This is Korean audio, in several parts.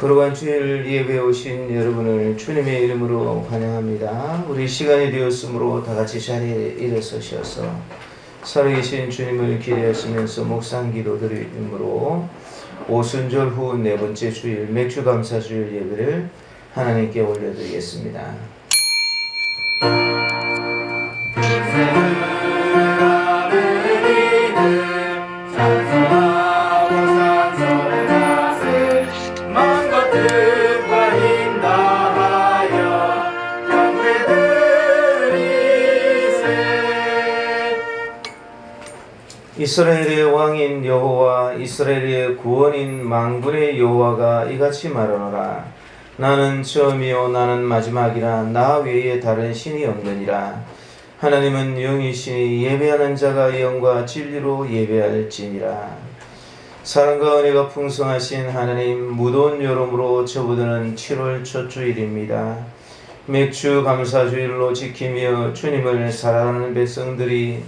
거룩한 주일 예배에 오신 여러분을 주님의 이름으로 환영합니다. 우리 시간이 되었으므로 다 같이 자리에 일어서셔서 살아계신 주님을 기대하시면서 묵상 기도 드림으로 오순절 후 네 번째 주일 맥주 감사 주일 예배를 하나님께 올려드리겠습니다. 이스라엘의 왕인 여호와 이스라엘의 구원인 만군의 여호와가 이같이 말하노라. 나는 처음이요 나는 마지막이라. 나 외에 다른 신이 없느니라. 하나님은 영이시니 예배하는 자가 영과 진리로 예배할지니라. 사랑과 은혜가 풍성하신 하나님, 무더운 여름으로 접어드는 7월 첫 주일입니다. 맥주 감사주일로 지키며 주님을 사랑하는 백성들이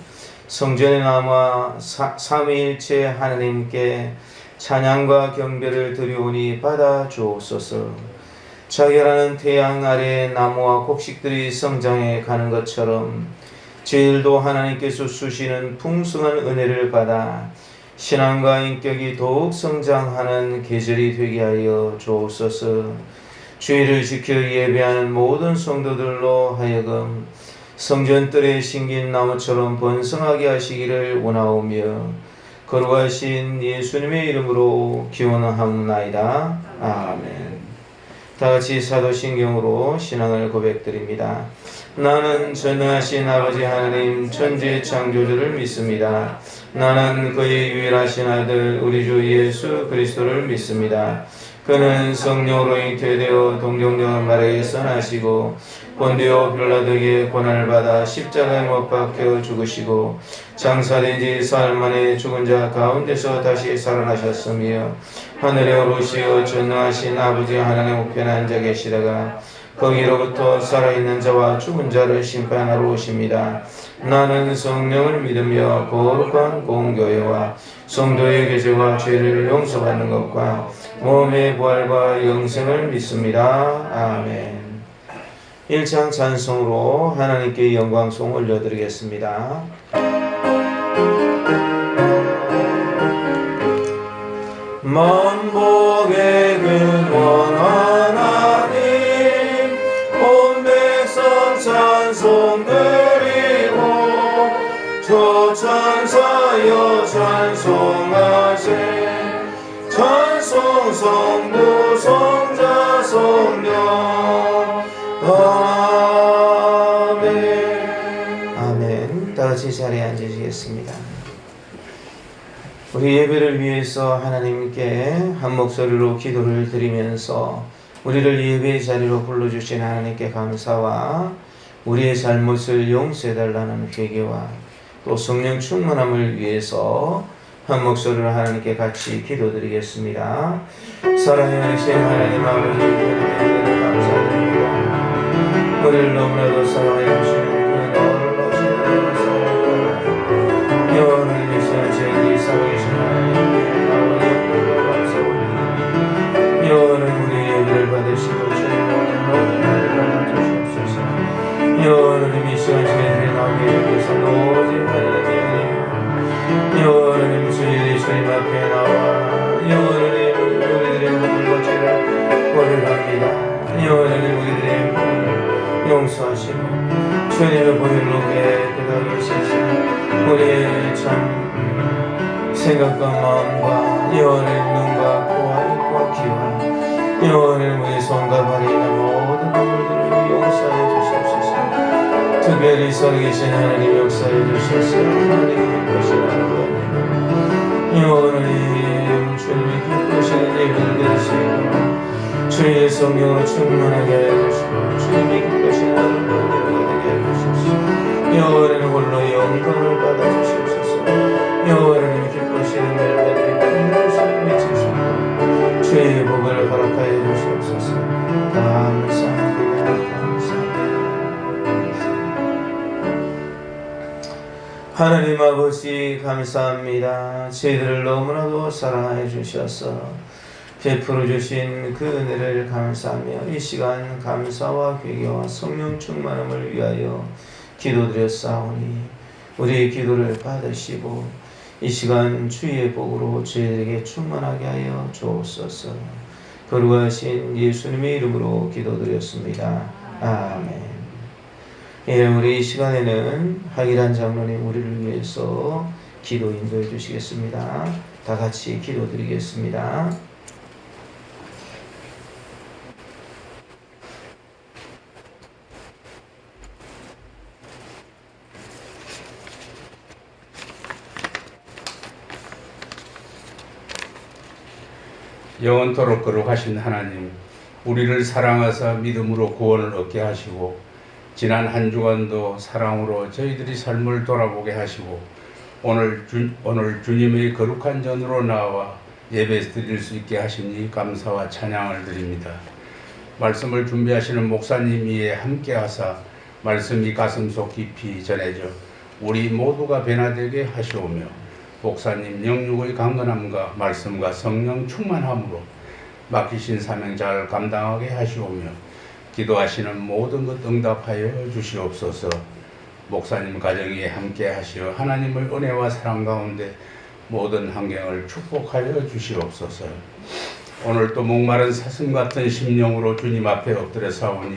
성전에 남아 삼위일체 하나님께 찬양과 경배를 드리오니 받아 주옵소서. 자결하는 태양 아래 나무와 곡식들이 성장해 가는 것처럼 저희들도 하나님께서 주시는 풍성한 은혜를 받아 신앙과 인격이 더욱 성장하는 계절이 되게 하여 주옵소서. 주의를 지켜 예배하는 모든 성도들로 하여금 성전뜰에 심긴 나무처럼 번성하게 하시기를 원하오며 거룩하신 예수님의 이름으로 기원하옵나이다. 아멘. 다같이 사도신경으로 신앙을 고백드립니다. 나는 전능하신 아버지 하나님 천지 창조주를 믿습니다. 나는 그의 유일하신 아들 우리 주 예수 그리스도를 믿습니다. 그는 성령으로 잉태되어 동정녀 마리아에서 나시고 본디오 빌라도에게 고난을 받아 십자가에 못 박혀 죽으시고 장사된 지 사흘 만에 죽은 자 가운데서 다시 살아나셨으며 하늘에 오르시어 전능하신 아버지 하나님 우편에 앉아 계시다가 거기로부터 살아있는 자와 죽은 자를 심판하러 오십니다. 나는 성령을 믿으며 거룩한 공교회와 성도의 교제와 죄를 용서받는 것과 몸의 부활과 영생을 믿습니다. 아멘. 1장 찬송으로 하나님께 영광송 올려드리겠습니다. 만복의 근원 하나님 온 백성 찬송 드리고 조천사여 찬송하세. 찬송 성부 성자 성령 아멘. 아멘. 다같이 자리에 앉으시겠습니다. 우리 예배를 위해서 하나님께 한 목소리로 기도를 드리면서 우리를 예배의 자리로 불러주신 하나님께 감사와 우리의 잘못을 용서해달라는 회개와 또 성령 충만함을 위해서 한 목소리로 하나님께 같이 기도드리겠습니다. 사랑하신 하나님 아버지, 감사드립니다. 우리를 너무나도 사랑해 주시는 그 놀라우신 하나님을 사랑합니다. 영원을 위해서 저희 살아계신 하나님께 아버지 감사 올립니다. 영원은 우리 예배를 받으시고 주님 모든 은혜를 받아주시옵소서. 영원은 이 시간 저희들이 나오게 해주셔서 오직 하나님의 영원하님 주님 주님 앞에 나와 영원하님 우리들의 모든 것들을 고백합니다. 영원하님 우리들의 용서하시고 주님의 보혈로 깨끗하게 하시고 우리의 참 생각과 마음과 영원의 눈과 코와 입과 귀와 영원의 우리 손과 발에 있는 모든 것들을 용서해 주시옵소서. 특별히 살아계신 하나님 역사해 주셔서 하나님의 기쁘시는 하나님 영원히 주님의 기쁘시는 예배를 드리시고 주의 성령으로 충만하게 하여 주시고 주님의 기쁘시는 하나님의 예배가 되게 하여 주시옵소서. 영원히 홀로 영광을 받아 주시옵소서. 영원히 기쁘시는 멜바들이 풍성히 외치시고 주의 복을 허락하여 주시옵소서. 감사합니다. 하나님 아버지 감사합니다. 저희들을 너무나도 사랑하여 주셔서 베풀어 주신 그 은혜를 감사하며 이 시간 감사와 회개와 성령 충만함을 위하여 기도드렸사오니 우리의 기도를 받으시고 이 시간 주의 복으로 저희에게 충만하게 하여 주옵소서. 거룩하신 예수님의 이름으로 기도드렸습니다. 아멘. 예, 우리 이 시간에는 하기란 장로님 우리를 위해서 기도 인도해 주시겠습니다. 다 같이 기도드리겠습니다. 영원토록 거룩하신 하나님, 우리를 사랑하사 믿음으로 구원을 얻게 하시고 지난 한 주간도 사랑으로 저희들이 삶을 돌아보게 하시고 오늘 주님의 거룩한 전으로 나와 예배 드릴 수 있게 하시니 감사와 찬양을 드립니다. 말씀을 준비하시는 목사님 위에 함께하사 말씀이 가슴속 깊이 전해져 우리 모두가 변화되게 하시오며 목사님 영육의 강건함과 말씀과 성령 충만함으로 맡기신 사명 잘 감당하게 하시오며 기도하시는 모든 것 응답하여 주시옵소서. 목사님 가정에 함께 하시어 하나님의 은혜와 사랑 가운데 모든 환경을 축복하여 주시옵소서. 오늘도 목마른 사슴 같은 심령으로 주님 앞에 엎드려 사오니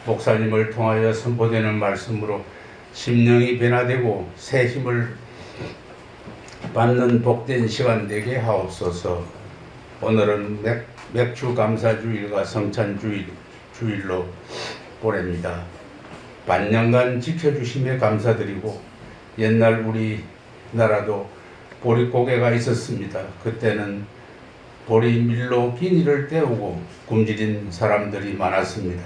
목사님을 통하여 선포되는 말씀으로 심령이 변화되고 새 힘을 받는 복된 시간 되게 하옵소서. 오늘은 맥주 감사주일과 성찬주일로 보냅니다. 반년간 지켜주심에 감사드리고 옛날 우리나라도 보릿고개가 있었습니다. 그때는 보리밀로 비닐을 때우고 굶주린 사람들이 많았습니다.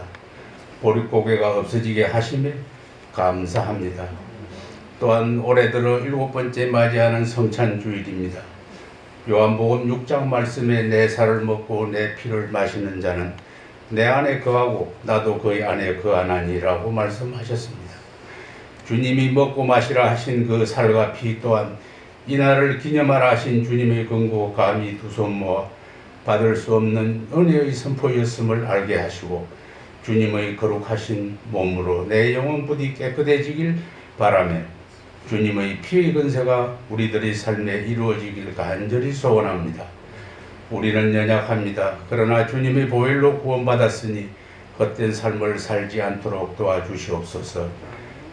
보릿고개가 없어지게 하심에 감사합니다. 또한 올해 들어 7번째 맞이하는 성찬주일입니다. 요한복음 6장 말씀에 내 살을 먹고 내 피를 마시는 자는 내 안에 거하고 나도 그의 안에 거하나니라고 말씀하셨습니다. 주님이 먹고 마시라 하신 그 살과 피 또한 이날을 기념하라 하신 주님의 권고 감히 두 손 모아 받을 수 없는 은혜의 선포였음을 알게 하시고 주님의 거룩하신 몸으로 내 영혼 부디 깨끗해지길 바라며 주님의 피의 근세가 우리들의 삶에 이루어지길 간절히 소원합니다. 우리는 연약합니다. 그러나 주님의 보혈로 구원받았으니 헛된 삶을 살지 않도록 도와주시옵소서.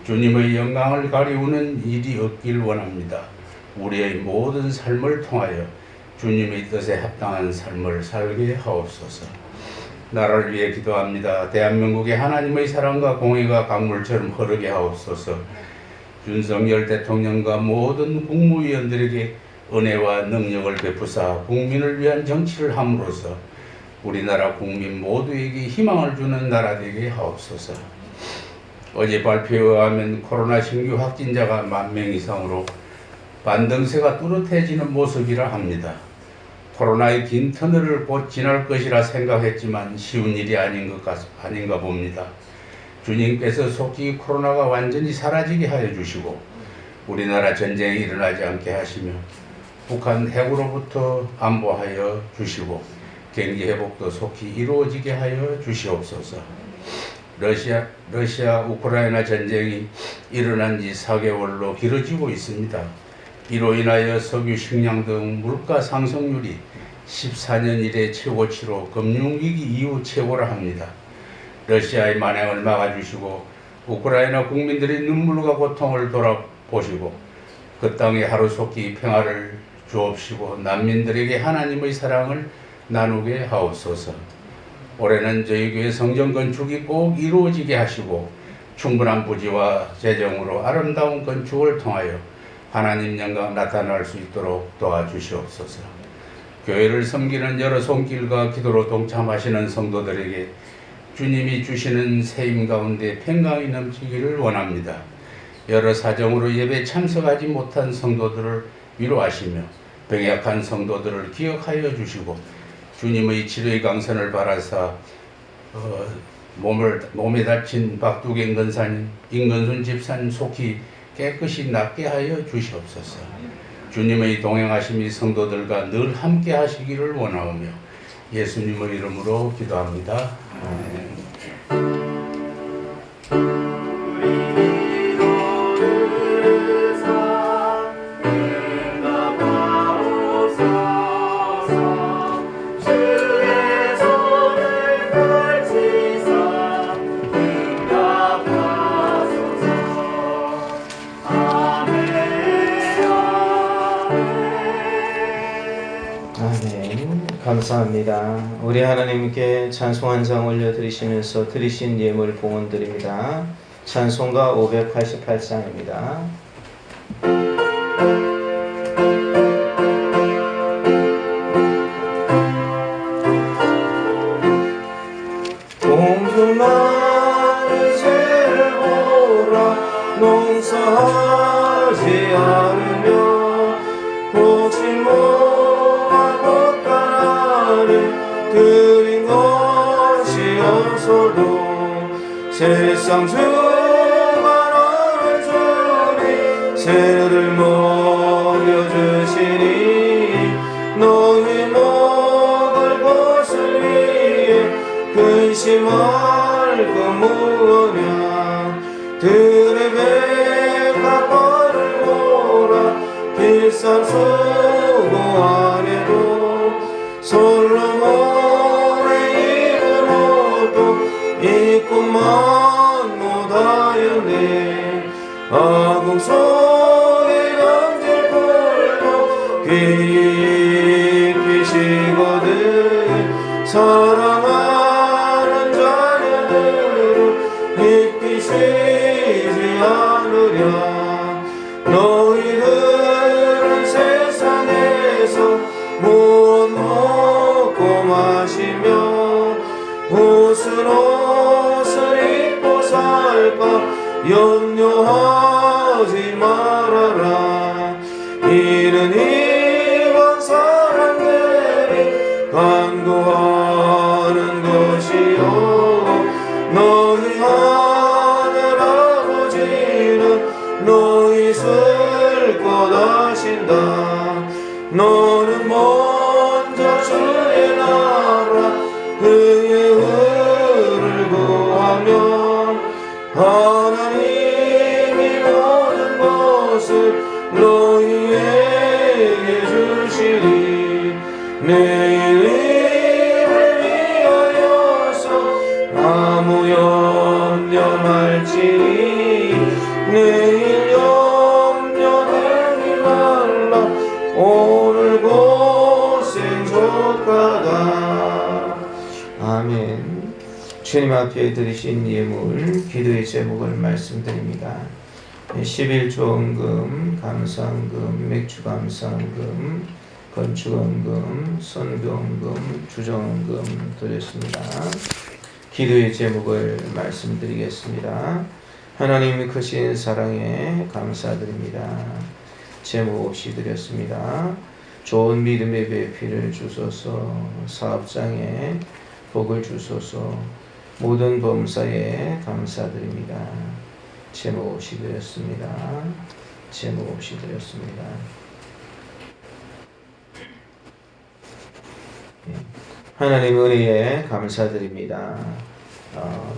주님의 영광을 가리우는 일이 없길 원합니다. 우리의 모든 삶을 통하여 주님의 뜻에 합당한 삶을 살게 하옵소서. 나라를 위해 기도합니다. 대한민국의 하나님의 사랑과 공의가 강물처럼 흐르게 하옵소서. 윤석열 대통령과 모든 국무위원들에게 은혜와 능력을 베푸사 국민을 위한 정치를 함으로써 우리나라 국민 모두에게 희망을 주는 나라 되게 하옵소서. 어제 발표에 의하면 코로나 신규 확진자가 10,000명 이상으로 반등세가 뚜렷해지는 모습이라 합니다. 코로나의 긴 터널을 곧 지날 것이라 생각했지만 쉬운 일이 아닌가 봅니다. 주님께서 속히 코로나가 완전히 사라지게 하여 주시고 우리나라 전쟁이 일어나지 않게 하시며 북한 핵으로부터 안보하여 주시고 경제 회복도 속히 이루어지게 하여 주시옵소서. 러시아 우크라이나 전쟁이 일어난 지 4개월로 길어지고 있습니다. 이로 인하여 석유, 식량 등 물가 상승률이 14년 이래 최고치로 금융위기 이후 최고라 합니다. 러시아의 만행을 막아주시고 우크라이나 국민들의 눈물과 고통을 돌아보시고 그 땅에 하루속히 평화를 주옵시고 난민들에게 하나님의 사랑을 나누게 하옵소서. 올해는 저희 교회 성전 건축이 꼭 이루어지게 하시고 충분한 부지와 재정으로 아름다운 건축을 통하여 하나님 영광 나타날 수 있도록 도와주시옵소서. 교회를 섬기는 여러 손길과 기도로 동참하시는 성도들에게 주님이 주시는 세임 가운데 평강이 넘치기를 원합니다. 여러 사정으로 예배 참석하지 못한 성도들을 위로하시며 병약한 성도들을 기억하여 주시고 주님의 치료의 강선을 바라사 몸에 다친 박두경 권사님, 임건순 집사님 속히 깨끗이 낫게 하여 주시옵소서. 주님의 동행하심이 성도들과 늘 함께 하시기를 원하오며 예수님의 이름으로 기도합니다. 아멘. 감사합니다. 우리 하나님께 찬송 한 장 올려드리시면서 드리신 예물 봉헌드립니다. 찬송가 588장입니다. 공중나는 새를 보라 농사하지 않으며 복신 모아 걷가나를 드린 것이 없어도 세상 주관하는 주님 새를 먹여주시니 너희 먹을 것을 위해 근심할 것 무엇냐 들의 백합화를 보라 비싼 수고 안에도 솔로몬의 입은 옷도 입고만 못하였네 아궁 속에 던질 꿀도 귀히 입히시거든 사랑하는 자녀들은 입히시지 않으랴 너희들은 세상에서 무엇 먹고 마시며 무슨 옷을 입고 살까 염려하지 말아라 이는 이방 사람들이 간구하는 것이요 너희 하늘 아버지는 너희 쓸 것 아신다 너는 먼저 주의 나라 그의 의를 구하며 하나님이 모든 것을 너희에게 주시리 내일 입을 위하여서 아무 염려 말지니 내일 염려하지 말라 오늘 고생 족하다. 아멘. 주님 앞에 드리신 예물 기도의 제목을 말씀드립니다. 11조원금, 감사원금, 맥주감사원금, 건축원금, 선교원금, 주정원금 드렸습니다. 기도의 제목을 말씀드리겠습니다. 하나님 크신 사랑에 감사드립니다. 제목 없이 드렸습니다. 좋은 믿음의 배필을 주소서 사업장에 복을 주소서 모든 범사에 감사드립니다. 제목 없이 드렸습니다. 제목 없이 드렸습니다. 하나님 은혜에 감사드립니다.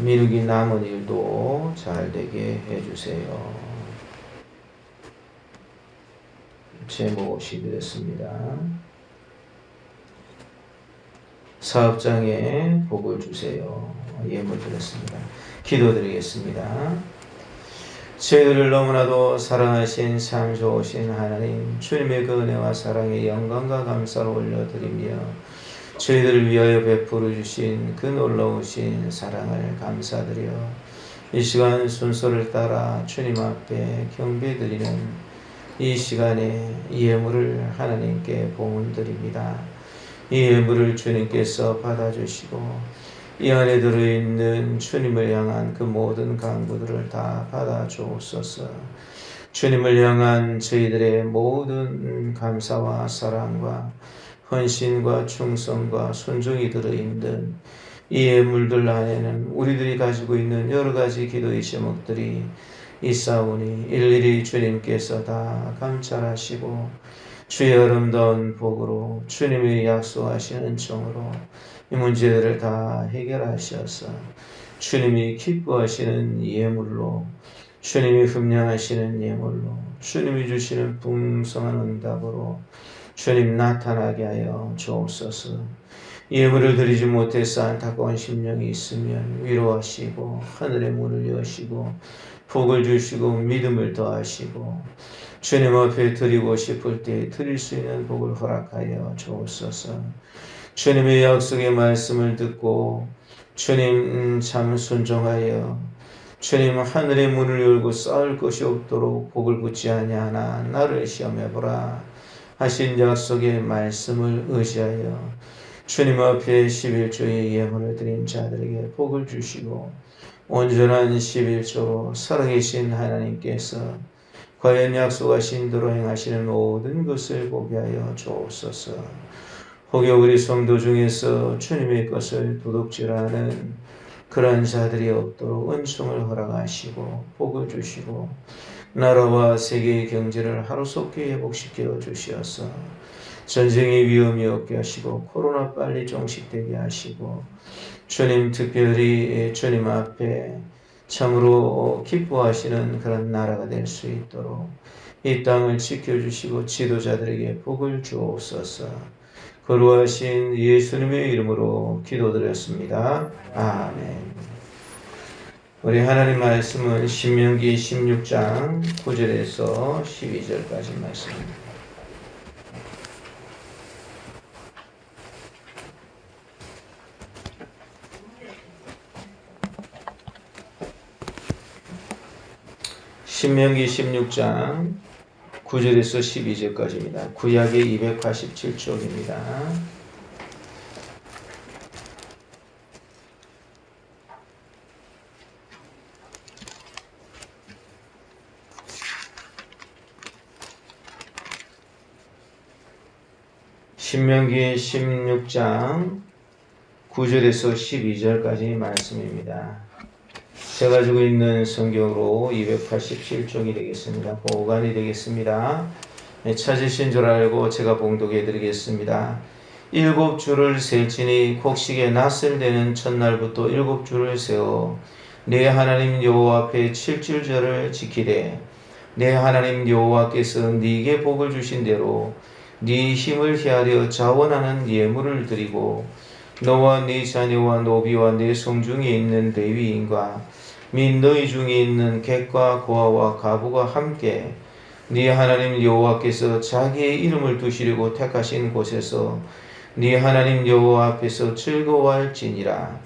미루기 남은 일도 잘 되게 해주세요. 제목 없이 드렸습니다. 사업장에 복을 주세요. 예물 드렸습니다. 기도드리겠습니다. 저희들을 너무나도 사랑하신 참 좋으신 하나님 주님의 그 은혜와 사랑의 영광과 감사를 올려드리며 저희들을 위하여 베풀어 주신 그 놀라우신 사랑을 감사드려 이 시간 순서를 따라 주님 앞에 경배드리는 이 시간에 이 예물을 하나님께 봉헌드립니다. 이 예물을 주님께서 받아주시고 이 안에 들어있는 주님을 향한 그 모든 간구들을 다 받아주옵소서. 주님을 향한 저희들의 모든 감사와 사랑과 헌신과 충성과 순종이 들어있는 이 예물들 안에는 우리들이 가지고 있는 여러 가지 기도의 제목들이 있사오니 일일이 주님께서 다 감찰하시고 주의 아름다운 복으로 주님이 약속하신 은총으로 이 문제들을 다 해결하셔서 주님이 기뻐하시는 예물로 주님이 흠량하시는 예물로 주님이 주시는 풍성한 응답으로 주님 나타나게 하여 주옵소서. 예물을 드리지 못해서 안타까운 심령이 있으면 위로하시고 하늘의 문을 여시고 복을 주시고 믿음을 더하시고 주님 앞에 드리고 싶을 때 드릴 수 있는 복을 허락하여 주옵소서. 주님의 약속의 말씀을 듣고 주님 참 순종하여 주님 하늘의 문을 열고 쌓을 것이 없도록 복을 붙지 아니하나 나를 시험해보라 하신 약속의 말씀을 의지하여 주님 앞에 11조의 예물을 드린 자들에게 복을 주시고 온전한 11조로 살아계신 하나님께서 과연 약속하신 대로 행하시는 모든 것을 보게 하여 주옵소서. 혹여 우리 성도 중에서 주님의 것을 도둑질하는 그러한 자들이 없도록 은총을 허락하시고 복을 주시고 나라와 세계의 경제를 하루속히 회복시켜 주시어서 전쟁의 위험이 없게 하시고 코로나 빨리 종식되게 하시고 주님 특별히 주님 앞에 참으로 기뻐하시는 그런 나라가 될 수 있도록 이 땅을 지켜주시고 지도자들에게 복을 주옵소서. 거룩하신 예수님의 이름으로 기도드렸습니다. 아멘. 우리 하나님 말씀은 신명기 16장 9절에서 12절까지 말씀입니다. 신명기 16장 9절에서 12절까지입니다. 구약의 287쪽입니다. 신명기 16장 9절에서 12절까지 말씀입니다. 제가 가지고 있는 성경으로 287쪽이 되겠습니다. 보관이 되겠습니다. 찾으신 줄 알고 제가 봉독해 드리겠습니다. 7주를 셀지니 곡식의 낫을 되는 첫날부터 7주를 세워 내 하나님 여호와 앞에 7주절을 지키되 내 하나님 여호와께서 네게 복을 주신 대로 네 힘을 헤아려 자원하는 예물을 드리고 너와 네 자녀와 노비와 네 성중에 있는 레위인과 및 너희 중에 있는 객과 고아와 가부가 함께 네 하나님 여호와께서 자기의 이름을 두시려고 택하신 곳에서 네 하나님 여호와 앞에서 즐거워할지니라.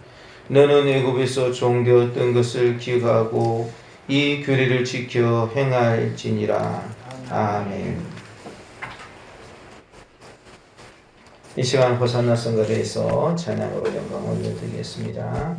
너는 애굽에서 종되었던 것을 기억하고 이 규례를 지켜 행할지니라. 아멘. 이 시간 호산나 성가대에서 찬양으로 영광을 올려드리겠습니다.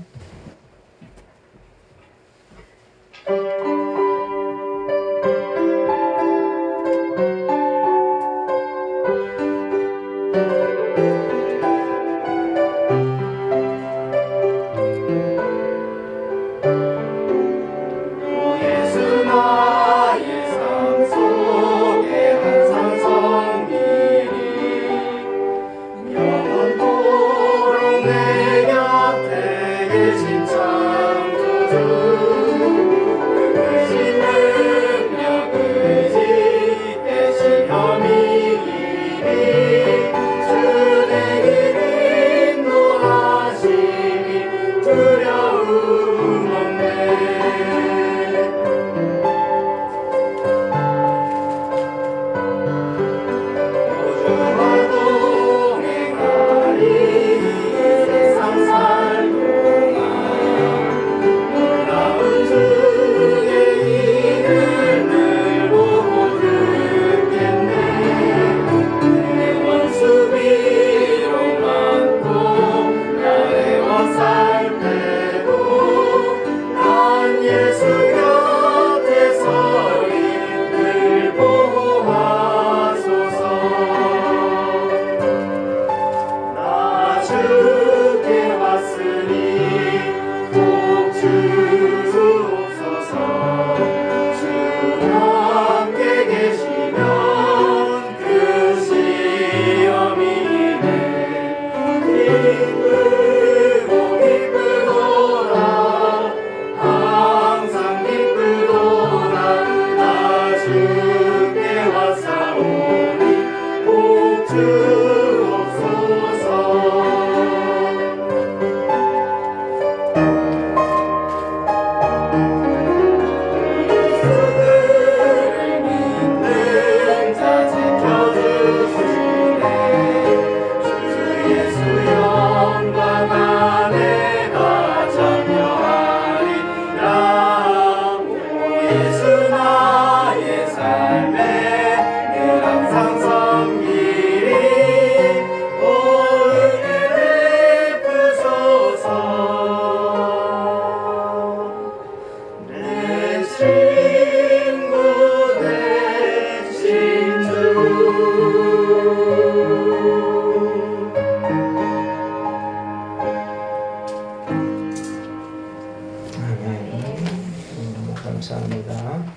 묵상합니다.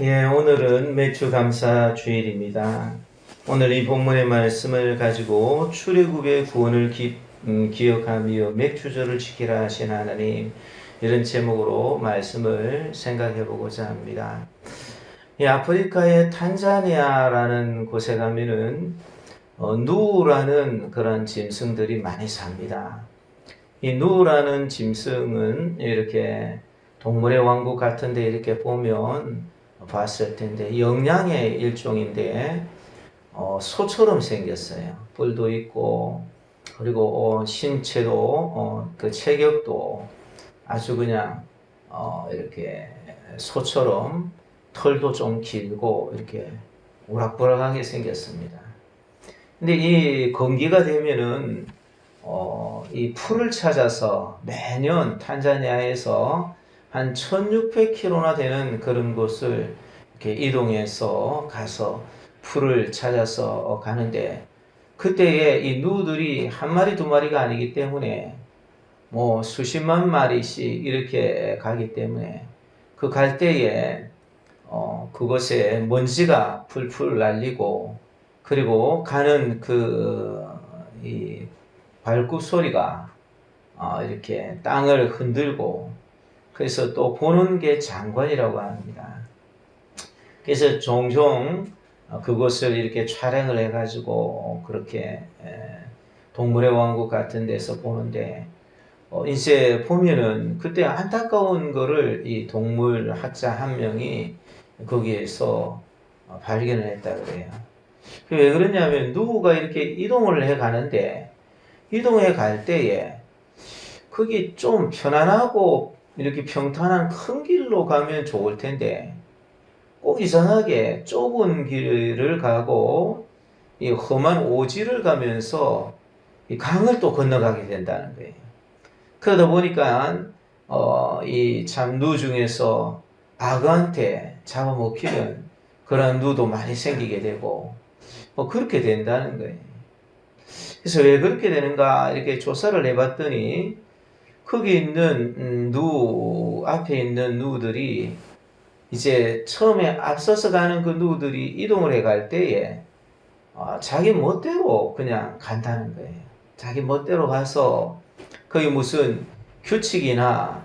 예, 오늘은 매추감사 주일입니다. 오늘 이 본문의 말씀을 가지고 출애굽의 구원을 기억하며 맥추절을 지키라 하신 하나님, 이런 제목으로 말씀을 생각해 보고자 합니다. 이 아프리카의 탄자니아라는 곳에 가면은 누라는 그런 짐승들이 많이 삽니다. 이 누라는 짐승은 이렇게 동물의 왕국 같은데 이렇게 보면 봤을 텐데 영양의 일종인데 소처럼 생겼어요. 뿔도 있고 그리고 신체도 그 체격도 아주 그냥 이렇게 소처럼 털도 좀 길고 이렇게 우락부락하게 생겼습니다. 근데 이 건기가 되면은 이 풀을 찾아서 매년 탄자니아에서 한 1600km나 되는 그런 곳을 이렇게 이동해서 가서 풀을 찾아서 가는데, 그때에 이 누들이 한 마리 두 마리가 아니기 때문에 뭐 수십만 마리씩 이렇게 가기 때문에 그 갈 때에 그곳에 먼지가 풀풀 날리고, 그리고 가는 이 발굽 소리가 이렇게 땅을 흔들고, 그래서 또 보는 게 장관이라고 합니다. 그래서 종종 그곳을 이렇게 촬영을 해가지고 그렇게 동물의 왕국 같은 데서 보는데, 이제 보면은 그때 안타까운 거를 이 동물 학자 한 명이 거기에서 발견을 했다 그래요. 왜 그러냐면 누구가 이렇게 이동을 해 가는데, 이동해 갈 때에 거기 좀 편안하고 이렇게 평탄한 큰 길로 가면 좋을 텐데 꼭 이상하게 좁은 길을 가고 이 험한 오지를 가면서 이 강을 또 건너가게 된다는 거예요. 그러다 보니까 이 참 누 중에서 악어한테 잡아먹히는 그런 누도 많이 생기게 되고 그렇게 된다는 거예요. 그래서 왜 그렇게 되는가 이렇게 조사를 해봤더니 거기 있는 누 앞에 있는 누들이 이제 처음에 앞서서 가는 그 누들이 이동을 해갈 때에 자기 멋대로 그냥 간다는 거예요. 자기 멋대로 가서 거기 무슨 규칙이나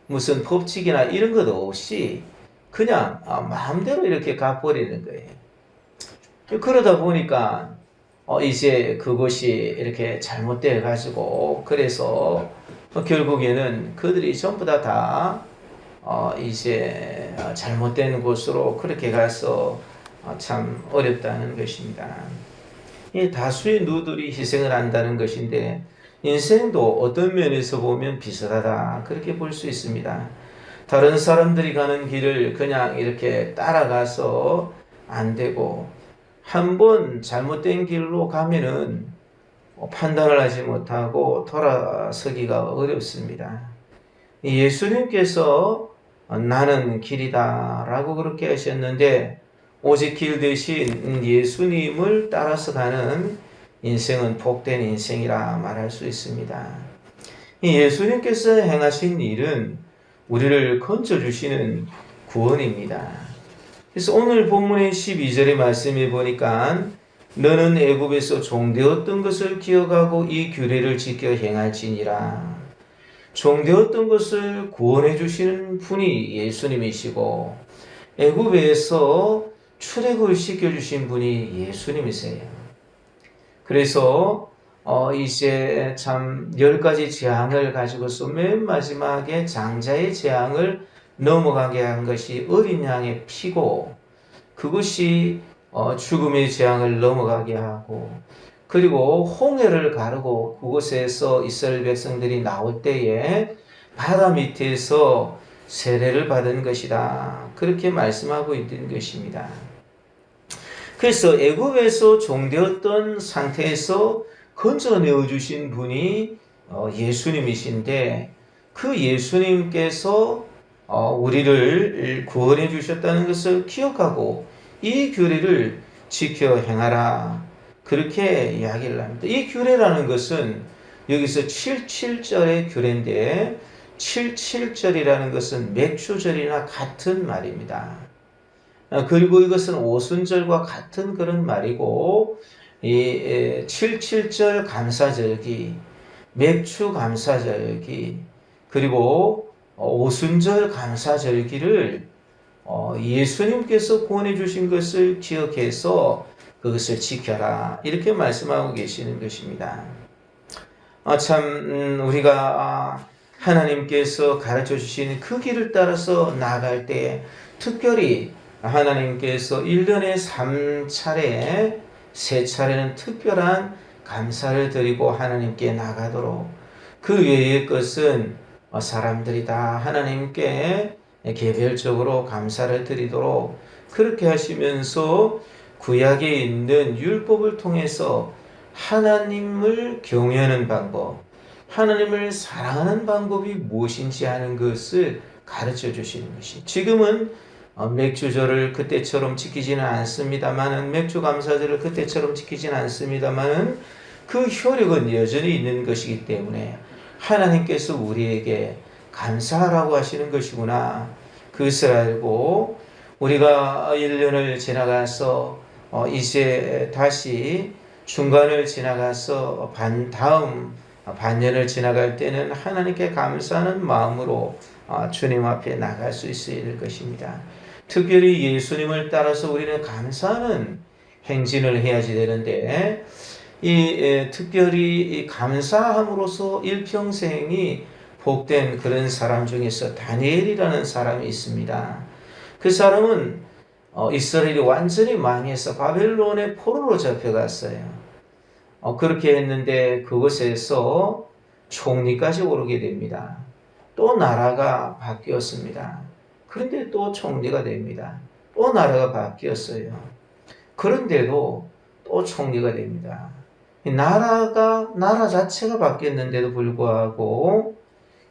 무슨 법칙이나 이런 것 없이 그냥 마음대로 이렇게 가버리는 거예요. 그러다 보니까 이제 그것이 이렇게 잘못되어 가지고, 그래서 결국에는 그들이 전부 다 이제 잘못된 곳으로 그렇게 가서 참 어렵다는 것입니다. 이 다수의 누들이 희생을 한다는 것인데, 인생도 어떤 면에서 보면 비슷하다 그렇게 볼 수 있습니다. 다른 사람들이 가는 길을 그냥 이렇게 따라가서 안 되고, 한번 잘못된 길로 가면은 판단을 하지 못하고 돌아서기가 어렵습니다. 예수님께서 나는 길이다 라고 그렇게 하셨는데, 오직 길 대신 예수님을 따라서 가는 인생은 복된 인생이라 말할 수 있습니다. 예수님께서 행하신 일은 우리를 건져주시는 구원입니다. 그래서 오늘 본문의 12절의 말씀에 보니까 너는 애굽에서 종되었던 것을 기억하고 이 규례를 지켜 행할지니라. 종되었던 것을 구원해 주시는 분이 예수님이시고, 애굽에서 출애굽을 시켜주신 분이 예수님이세요. 그래서 이제 참 10가지 재앙을 가지고서 맨 마지막에 장자의 재앙을 넘어가게 한 것이 어린 양의 피고, 그것이 죽음의 재앙을 넘어가게 하고, 그리고 홍해를 가르고 그곳에서 이스라엘 백성들이 나올 때에 바다 밑에서 세례를 받은 것이다 그렇게 말씀하고 있는 것입니다. 그래서 애굽에서 종되었던 상태에서 건져내어 주신 분이 예수님이신데, 그 예수님께서 우리를 구원해 주셨다는 것을 기억하고 이 규례를 지켜 행하라. 그렇게 이야기를 합니다. 이 규례라는 것은 여기서 77절의 규례인데 77절이라는 것은 맥주절이나 같은 말입니다. 그리고 이것은 오순절과 같은 그런 말이고 이 77절 감사절기, 맥주 감사절기, 그리고 오순절 감사절기를 예수님께서 구원해 주신 것을 기억해서 그것을 지켜라. 이렇게 말씀하고 계시는 것입니다. 우리가 하나님께서 가르쳐 주신 그 길을 따라서 나아갈 때 특별히 하나님께서 1년에 3차례, 3차례는 특별한 감사를 드리고 하나님께 나가도록 그 외의 것은 사람들이 다 하나님께 개별적으로 감사를 드리도록 그렇게 하시면서 구약에 있는 율법을 통해서 하나님을 경외하는 방법, 하나님을 사랑하는 방법이 무엇인지 하는 것을 가르쳐 주시는 것이 지금은 맥주절을 그때처럼 지키지는 않습니다만은 맥주 감사절을 그때처럼 지키지는 않습니다만은 그 효력은 여전히 있는 것이기 때문에 하나님께서 우리에게 감사하라고 하시는 것이구나. 그것을 알고 우리가 1년을 지나가서 이제 다시 중간을 지나가서 다음 반년을 지나갈 때는 하나님께 감사하는 마음으로 주님 앞에 나갈 수 있어야 될 것입니다. 특별히 예수님을 따라서 우리는 감사하는 행진을 해야지 되는데 특별히 감사함으로써 일평생이 복된 그런 사람 중에서 다니엘이라는 사람이 있습니다. 그 사람은 이스라엘이 완전히 망해서 바벨론의 포로로 잡혀갔어요. 그렇게 했는데 그곳에서 총리까지 오르게 됩니다. 또 나라가 바뀌었습니다. 그런데 또 총리가 됩니다. 또 나라가 바뀌었어요. 그런데도 또 총리가 됩니다. 나라 자체가 바뀌었는데도 불구하고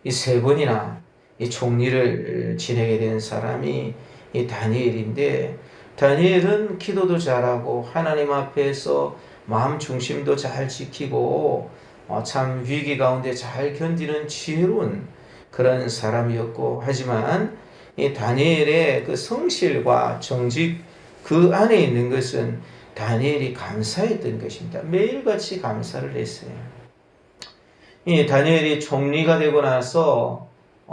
이 3번이나 이 총리를 지내게 된 사람이 이 다니엘인데, 다니엘은 기도도 잘하고 하나님 앞에서 마음 중심도 잘 지키고 참 위기 가운데 잘 견디는 지혜로운 그런 사람이었고, 하지만 이 다니엘의 그 성실과 정직 그 안에 있는 것은 다니엘이 감사했던 것입니다. 매일같이 감사를 했어요. 이 다니엘이 총리가 되고 나서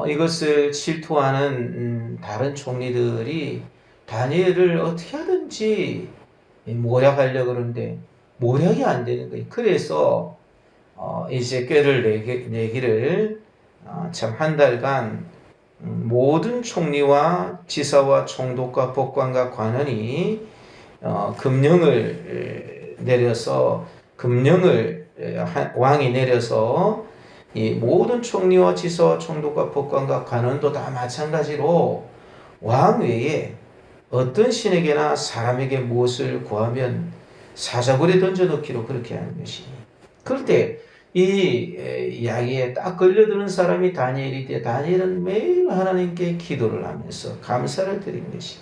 이것을 질투하는 다른 총리들이 다니엘을 어떻게 하든지 모략하려고 그러는데 모략이 안 되는 거예요. 그래서 이제 꾀를 내기를 참 한 달간 모든 총리와 지사와 총독과 법관과 관원이 금령을 내려서 왕이 내려서 이 모든 총리와 지사와 총독과 법관과 관원도 다 마찬가지로 왕 외에 어떤 신에게나 사람에게 무엇을 구하면 사자굴에 던져넣기로 그렇게 하는 것이. 그런데 이 이야기에 딱 걸려드는 사람이 다니엘인데, 다니엘은 매일 하나님께 기도를 하면서 감사를 드린 것이.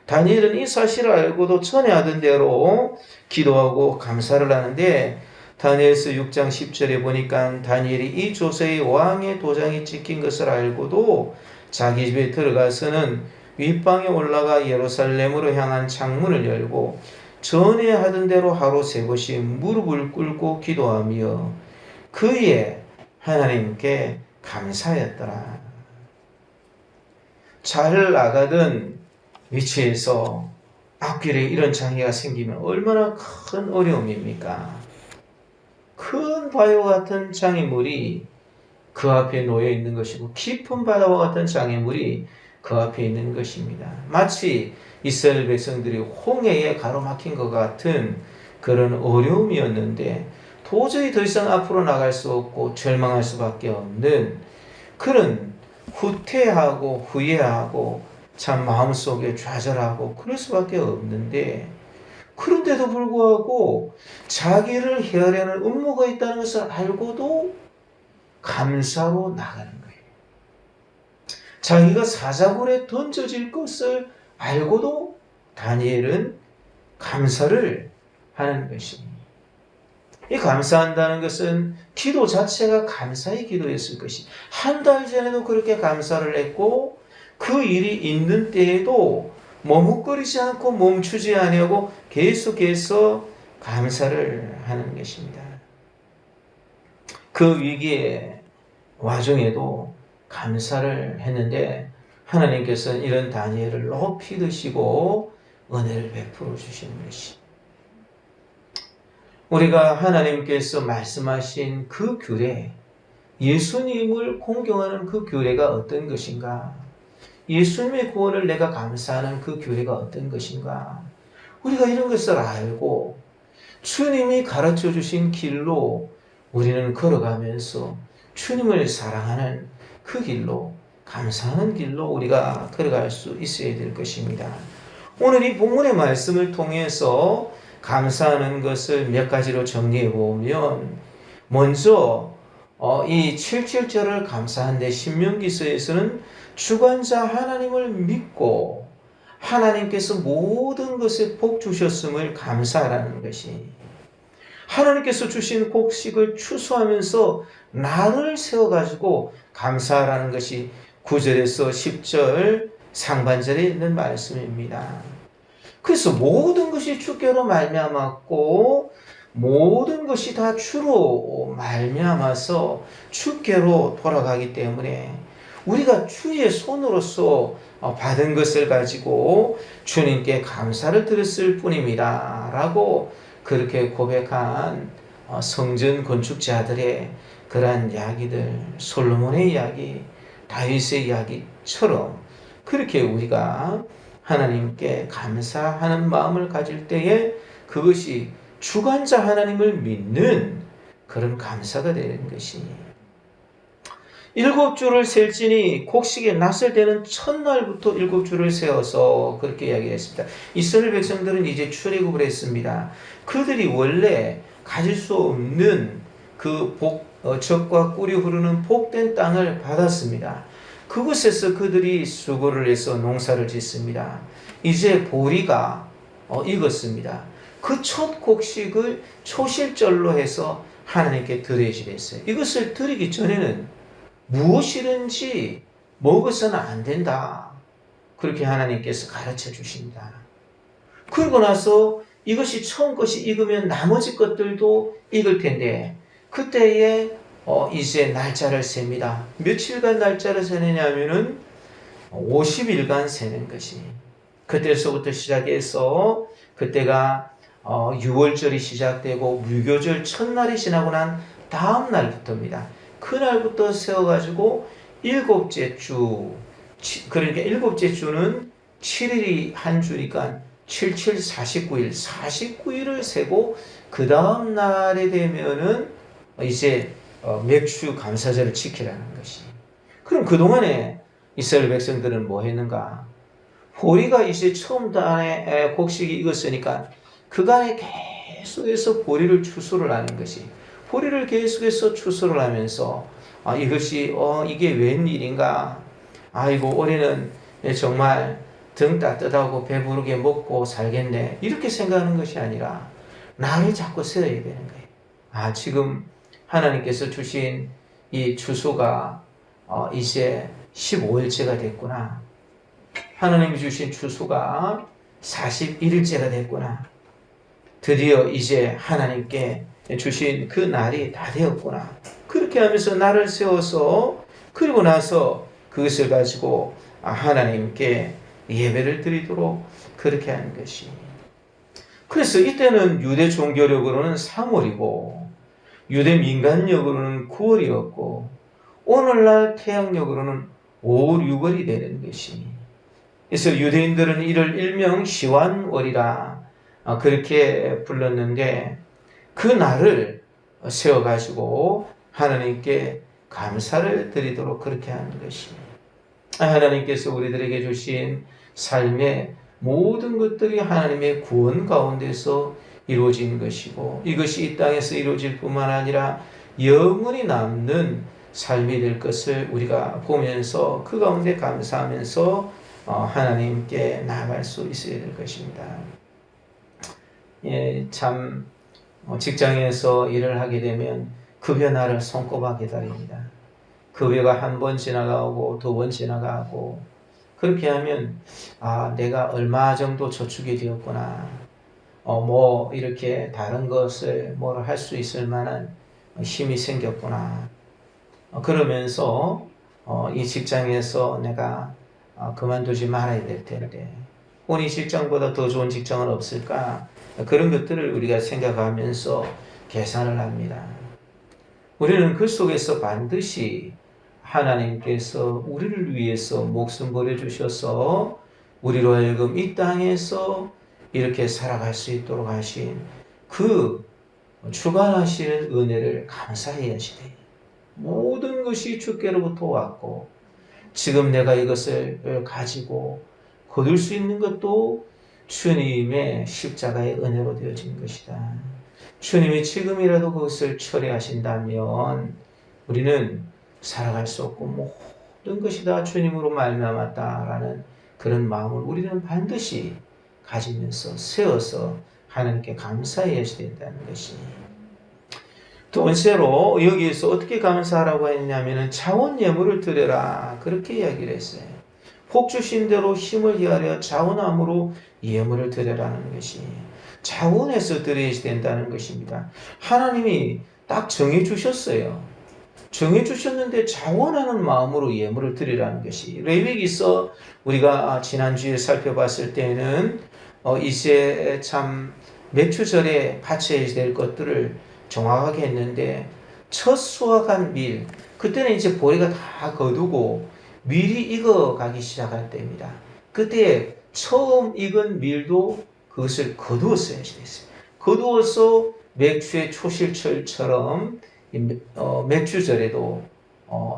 다니엘은 이 사실을 알고도 전에 하던 대로 기도하고 감사를 하는데, 다니엘서 6장 10절에 보니까 다니엘이 이 조서에 왕의 도장이 찍힌 것을 알고도 자기 집에 들어가서는 윗방에 올라가 예루살렘으로 향한 창문을 열고 전에 하던 대로 하루 3번씩 무릎을 꿇고 기도하며 그의 하나님께 감사했더라. 잘 나가던 위치에서 앞길에 이런 장애가 생기면 얼마나 큰 어려움입니까? 큰 바위와 같은 장애물이 그 앞에 놓여 있는 것이고 깊은 바다와 같은 장애물이 그 앞에 있는 것입니다. 마치 이스라엘 백성들이 홍해에 가로막힌 것 같은 그런 어려움이었는데 도저히 더 이상 앞으로 나갈 수 없고 절망할 수밖에 없는 그런 후퇴하고 후회하고 참 마음속에 좌절하고 그럴 수밖에 없는데, 그런데도 불구하고 자기를 헤아려는 음모가 있다는 것을 알고도 감사로 나가는 거예요. 자기가 사자굴에 던져질 것을 알고도 다니엘은 감사를 하는 것입니다. 이 감사한다는 것은 기도 자체가 감사의 기도였을 것이. 한 달 전에도 그렇게 감사를 했고 그 일이 있는 때에도 머뭇거리지 않고 멈추지 아니하고 계속해서 감사를 하는 것입니다. 그 위기의 와중에도 감사를 했는데 하나님께서는 이런 다니엘을 높이 드시고 은혜를 베풀어 주시는 것이. 우리가 하나님께서 말씀하신 그 규례, 예수님을 공경하는 그 규례가 어떤 것인가? 예수님의 구원을 내가 감사하는 그 규례가 어떤 것인가? 우리가 이런 것을 알고 주님이 가르쳐 주신 길로 우리는 걸어가면서 주님을 사랑하는 그 길로, 감사하는 길로 우리가 걸어갈 수 있어야 될 것입니다. 오늘 이 본문의 말씀을 통해서 감사하는 것을 몇 가지로 정리해 보면, 먼저 이 77절을 감사한데 신명기서에서는 주관자 하나님을 믿고 하나님께서 모든 것에 복 주셨음을 감사하라는 것이, 하나님께서 주신 곡식을 추수하면서 날을 세워가지고 감사하라는 것이 9절에서 10절 상반절에 있는 말씀입니다. 그래서 모든 것이 주께로 말미암았고 모든 것이 다 주로 말미암아서 주께로 돌아가기 때문에 우리가 주의 손으로서 받은 것을 가지고 주님께 감사를 드렸을 뿐입니다 라고 그렇게 고백한 성전 건축자들의 그러한 이야기들, 솔로몬의 이야기, 다윗의 이야기처럼 그렇게 우리가 하나님께 감사하는 마음을 가질 때에 그것이 주관자 하나님을 믿는 그런 감사가 되는 것이. 7주를 셀지니 곡식에 낫을 때는 첫날부터 7주를 세워서 그렇게 이야기했습니다. 이스라엘 백성들은 이제 출애굽을 했습니다. 그들이 원래 가질 수 없는 그 젖과 꿀이 흐르는 복된 땅을 받았습니다. 그곳에서 그들이 수고를 해서 농사를 짓습니다. 이제 보리가 익었습니다. 그 첫 곡식을 초실절로 해서 하나님께 드려야지 됐어요. 이것을 드리기 전에는 무엇이든지 먹어서는 안 된다. 그렇게 하나님께서 가르쳐 주십니다. 그러고 나서 이것이 처음 것이 익으면 나머지 것들도 익을 텐데 그때에 이제 날짜를 셉니다. 며칠간 날짜를 세느냐면은 50일간 세는 것이. 그때서부터 시작해서 그때가 6월절이 시작되고 무교절 첫날이 지나고 난 다음 날부터입니다. 그날부터 세워가지고 7째 주, 그러니까 7째 주는 7일이 한 주니까 77, 49일, 49일을 세고 그 다음 날에 되면은 이제 맥주 감사절을 지키라는 것이. 그럼 그동안에 이스라엘 백성들은 뭐 했는가? 보리가 이제 처음 달에 곡식이 익었으니까 그간에 계속해서 보리를 추수를 하는 것이. 보리를 계속해서 추수를 하면서 이것이 이게 웬일인가? 아이고 올해는 정말 등 따뜻하고 배부르게 먹고 살겠네. 이렇게 생각하는 것이 아니라 나를 자꾸 세워야 되는 거예요. 지금 하나님께서 주신 이 추수가 이제 15일째가 됐구나. 하나님이 주신 추수가 41일째가 됐구나. 드디어 이제 하나님께 주신 그 날이 다 되었구나. 그렇게 하면서 나를 세워서 그리고 나서 그것을 가지고 하나님께 예배를 드리도록 그렇게 하는 것이. 그래서 이때는 유대 종교력으로는 3월이고 유대 민간력으로는 9월이었고 오늘날 태양력으로는 5월, 6월이 되는 것이. 그래서 유대인들은 이를 일명 시완월이라 그렇게 불렀는데 그 날을 세워가지고 하나님께 감사를 드리도록 그렇게 하는 것이. 하나님께서 우리들에게 주신 삶의 모든 것들이 하나님의 구원 가운데서 이루어진 것이고 이것이 이 땅에서 이루어질 뿐만 아니라 영원히 남는 삶이 될 것을 우리가 보면서 그 가운데 감사하면서 하나님께 나아갈 수 있어야 될 것입니다. 예, 참 직장에서 일을 하게 되면 급여 날을 손꼽아 기다립니다. 급여가 한 번 지나가고 두 번 지나가고 그렇게 하면 내가 얼마 정도 저축이 되었구나. 뭐 이렇게 다른 것을 뭘 할 수 있을 만한 힘이 생겼구나. 그러면서 이 직장에서 내가 그만두지 말아야 될 텐데 이 직장보다 더 좋은 직장은 없을까? 그런 것들을 우리가 생각하면서 계산을 합니다. 우리는 그 속에서 반드시 하나님께서 우리를 위해서 목숨 버려주셔서 우리로 하여금 이 땅에서 이렇게 살아갈 수 있도록 하신 그 주관하시는 은혜를 감사해야 하시되 모든 것이 주께로부터 왔고 지금 내가 이것을 가지고 거둘 수 있는 것도 주님의 십자가의 은혜로 되어진 것이다. 주님이 지금이라도 그것을 처리하신다면 우리는 살아갈 수 없고 모든 것이 다 주님으로 말미암았다라는 그런 마음을 우리는 반드시 가지면서 세워서 하나님께 감사해야 된다는 것이. 두 번째로 여기에서 어떻게 감사하라고 했냐면 자원 예물을 드려라 그렇게 이야기를 했어요. 복 주신 대로 힘을 기하려 자원함으로 예물을 드려라는 것이 자원해서 드려야 된다는 것입니다. 하나님이 딱 정해주셨어요. 정해주셨는데 자원하는 마음으로 예물을 드리라는 것이 레위기서 우리가 지난주에 살펴봤을 때는 이제 참 매추절에 바쳐야 될 것들을 정확하게 했는데 첫 수확한 밀 그때는 이제 보리가 다 거두고 밀이 익어가기 시작할 때입니다. 그때 처음 익은 밀도 그것을 거두었어야 됐어요. 거두어서 맥주의 초실철처럼 맥주절에도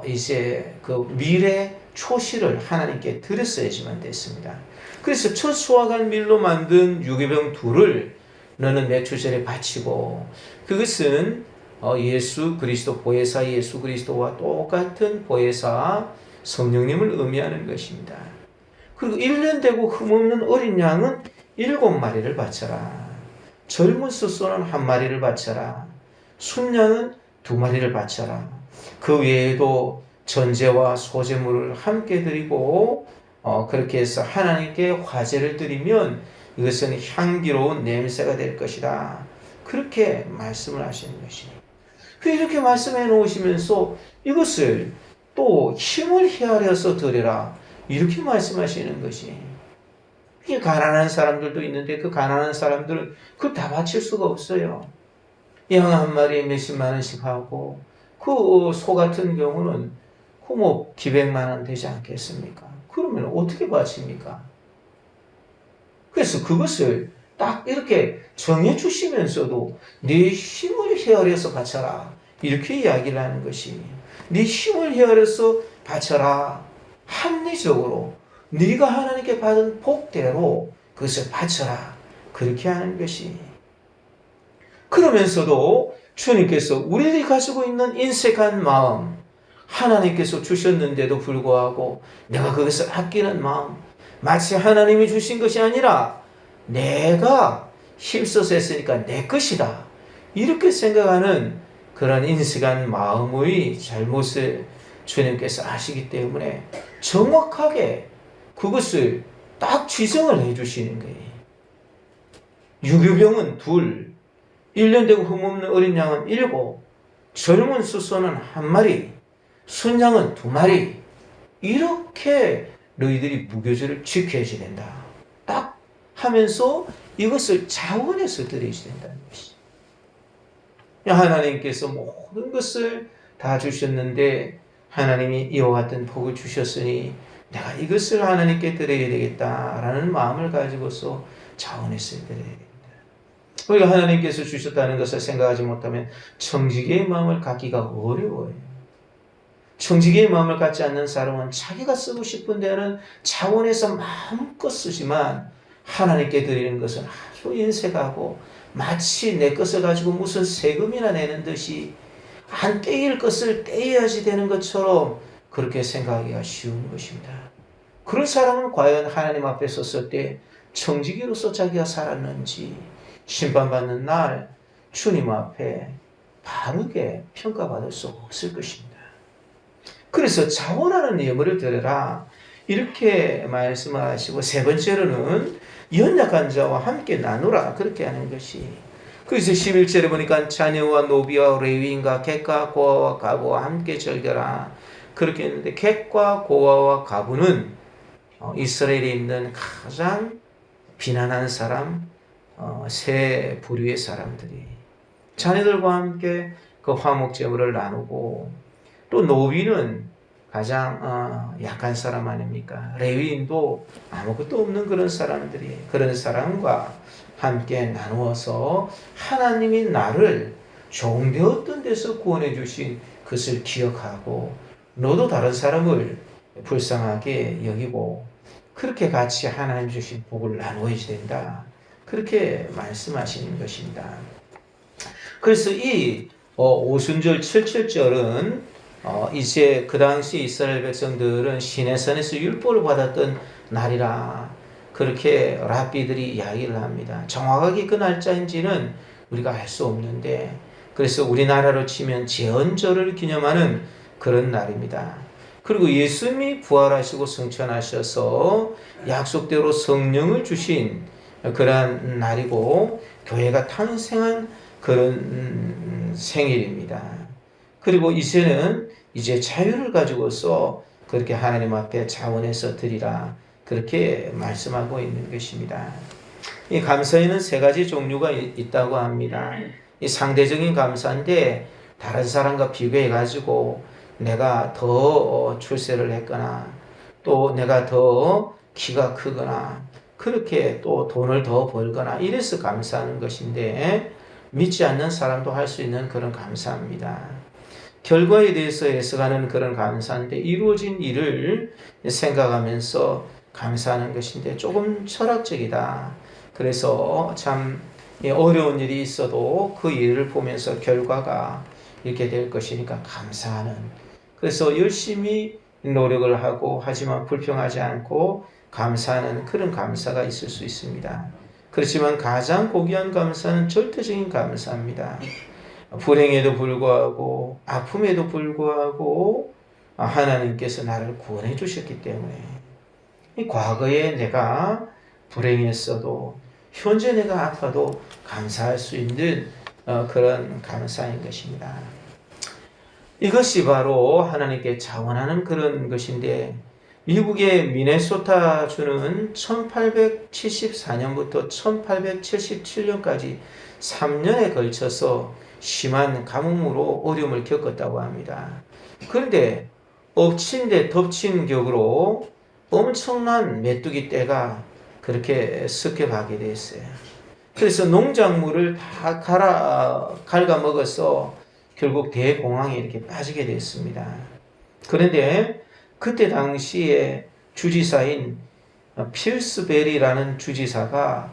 이제 그 밀의 초실을 하나님께 드렸어야지만 됐습니다. 그래서 첫 수확한 밀로 만든 유기병 둘을 너는 맥주절에 바치고 그것은 예수 그리스도 보혜사 예수 그리스도와 똑같은 보혜사 성령님을 의미하는 것입니다. 그리고 1년 되고 흠없는 어린 양은 7마리를 바쳐라. 젊은 숫소는 1마리를 바쳐라. 순양은 2마리를 바쳐라. 그 외에도 전제와 소제물을 함께 드리고 그렇게 해서 하나님께 화제를 드리면 이것은 향기로운 냄새가 될 것이다. 그렇게 말씀을 하시는 것이니 이렇게 말씀해 놓으시면서 이것을 또 힘을 헤아려서 드려라 이렇게 말씀하시는 것이 가난한 사람들도 있는데 그 가난한 사람들은 그걸 다 바칠 수가 없어요. 양 한 마리에 몇십만 원씩 하고 그 소 같은 경우는 그 기백만 원 되지 않겠습니까? 그러면 어떻게 바칩니까? 그래서 그것을 딱 이렇게 정해 주시면서도 네 힘을 헤아려서 바쳐라 이렇게 이야기를 하는 것이 네 힘을 헤아려서 바쳐라 합리적으로 네가 하나님께 받은 복대로 그것을 바쳐라 그렇게 하는 것이 그러면서도 주님께서 우리들이 가지고 있는 인색한 마음 하나님께서 주셨는데도 불구하고 내가 그것을 아끼는 마음 마치 하나님이 주신 것이 아니라 내가 힘써서 했으니까 내 것이다 이렇게 생각하는 그런 인색한 마음의 잘못을 주님께서 아시기 때문에 정확하게 그것을 딱 지정을 해주시는 거예요. 유교병은 2, 1년 되고 흠없는 어린 양은 7, 젊은 숫소는 1마리, 순양은 2마리 이렇게 너희들이 무교절을 지켜야 된다. 딱 하면서 이것을 자원해서 드려야 된다는 것이. 하나님께서 모든 것을 다 주셨는데 하나님이 이와 같은 복을 주셨으니 내가 이것을 하나님께 드려야 되겠다라는 마음을 가지고서 자원해서 드려야 됩니다. 우리가 하나님께서 주셨다는 것을 생각하지 못하면 청지기의 마음을 갖기가 어려워요. 청지기의 마음을 갖지 않는 사람은 자기가 쓰고 싶은 데는 자원해서 마음껏 쓰지만 하나님께 드리는 것은 아주 인색하고 마치 내 것을 가지고 무슨 세금이나 내는 듯이 안 떼일 것을 떼야지 되는 것처럼 그렇게 생각하기가 쉬운 것입니다. 그런 사람은 과연 하나님 앞에 섰을 때 청지기로서 자기가 살았는지 심판받는 날 주님 앞에 바르게 평가받을 수 없을 것입니다. 그래서 자원하는 예물을 드려라 이렇게 말씀을 하시고, 세 번째로는 연약한 자와 함께 나누라 그렇게 하는 것이, 그래서 11절에 보니까 자녀와 노비와 레위인과 객과 고아와 가부와 함께 즐겨라 그렇게 했는데, 객과 고아와 가부는 이스라엘에 있는 가장 비난한 사람, 세 부류의 사람들이 자녀들과 함께 그 화목제물을 나누고, 또 노비는 가장 약한 사람 아닙니까? 레위인도 아무것도 없는 그런 사람들이, 그런 사람과 함께 나누어서 하나님이 나를 종되었던 데서 구원해 주신 것을 기억하고, 너도 다른 사람을 불쌍하게 여기고 그렇게 같이 하나님 주신 복을 나누어야 된다 그렇게 말씀하시는 것입니다. 그래서 이 오순절 77절은 이제 그 당시 이스라엘 백성들은 시내산에서 율법을 받았던 날이라 그렇게 랍비들이 이야기를 합니다. 정확하게 그 날짜인지는 우리가 알 수 없는데, 그래서 우리나라로 치면 제헌절을 기념하는 그런 날입니다. 그리고 예수님이 부활하시고 승천하셔서 약속대로 성령을 주신 그러한 날이고, 교회가 탄생한 그런 생일입니다. 그리고 이제는 자유를 가지고서 그렇게 하나님 앞에 자원해서 드리라 그렇게 말씀하고 있는 것입니다. 이 감사에는 세 가지 종류가 있다고 합니다. 이 상대적인 감사인데, 다른 사람과 비교해 가지고 내가 더 출세를 했거나, 또 내가 더 키가 크거나, 그렇게 또 돈을 더 벌거나 이래서 감사하는 것인데, 믿지 않는 사람도 할 수 있는 그런 감사입니다. 결과에 대해서 해석하는 그런 감사인데, 이루어진 일을 생각하면서 감사하는 것인데 조금 철학적이다. 그래서 참 어려운 일이 있어도 그 일을 보면서 결과가 이렇게 될 것이니까 감사하는, 그래서 열심히 노력을 하고 하지만 불평하지 않고 감사하는 그런 감사가 있을 수 있습니다. 그렇지만 가장 고귀한 감사는 절대적인 감사입니다. 불행에도 불구하고 아픔에도 불구하고 하나님께서 나를 구원해 주셨기 때문에, 과거에 내가 불행했어도 현재 내가 아파도 감사할 수 있는 그런 감사인 것입니다. 이것이 바로 하나님께 자원하는 그런 것인데, 미국의 미네소타주는 1874년부터 1877년까지 3년에 걸쳐서 심한 가뭄으로 어려움을 겪었다고 합니다. 그런데 엎친 데 덮친 격으로 엄청난 메뚜기 떼가 그렇게 습격하게 됐어요. 그래서 농작물을 다 갉아 먹어서 결국 대공황에 이렇게 빠지게 됐습니다. 그런데 그때 당시에 주지사인 필스베리라는 주지사가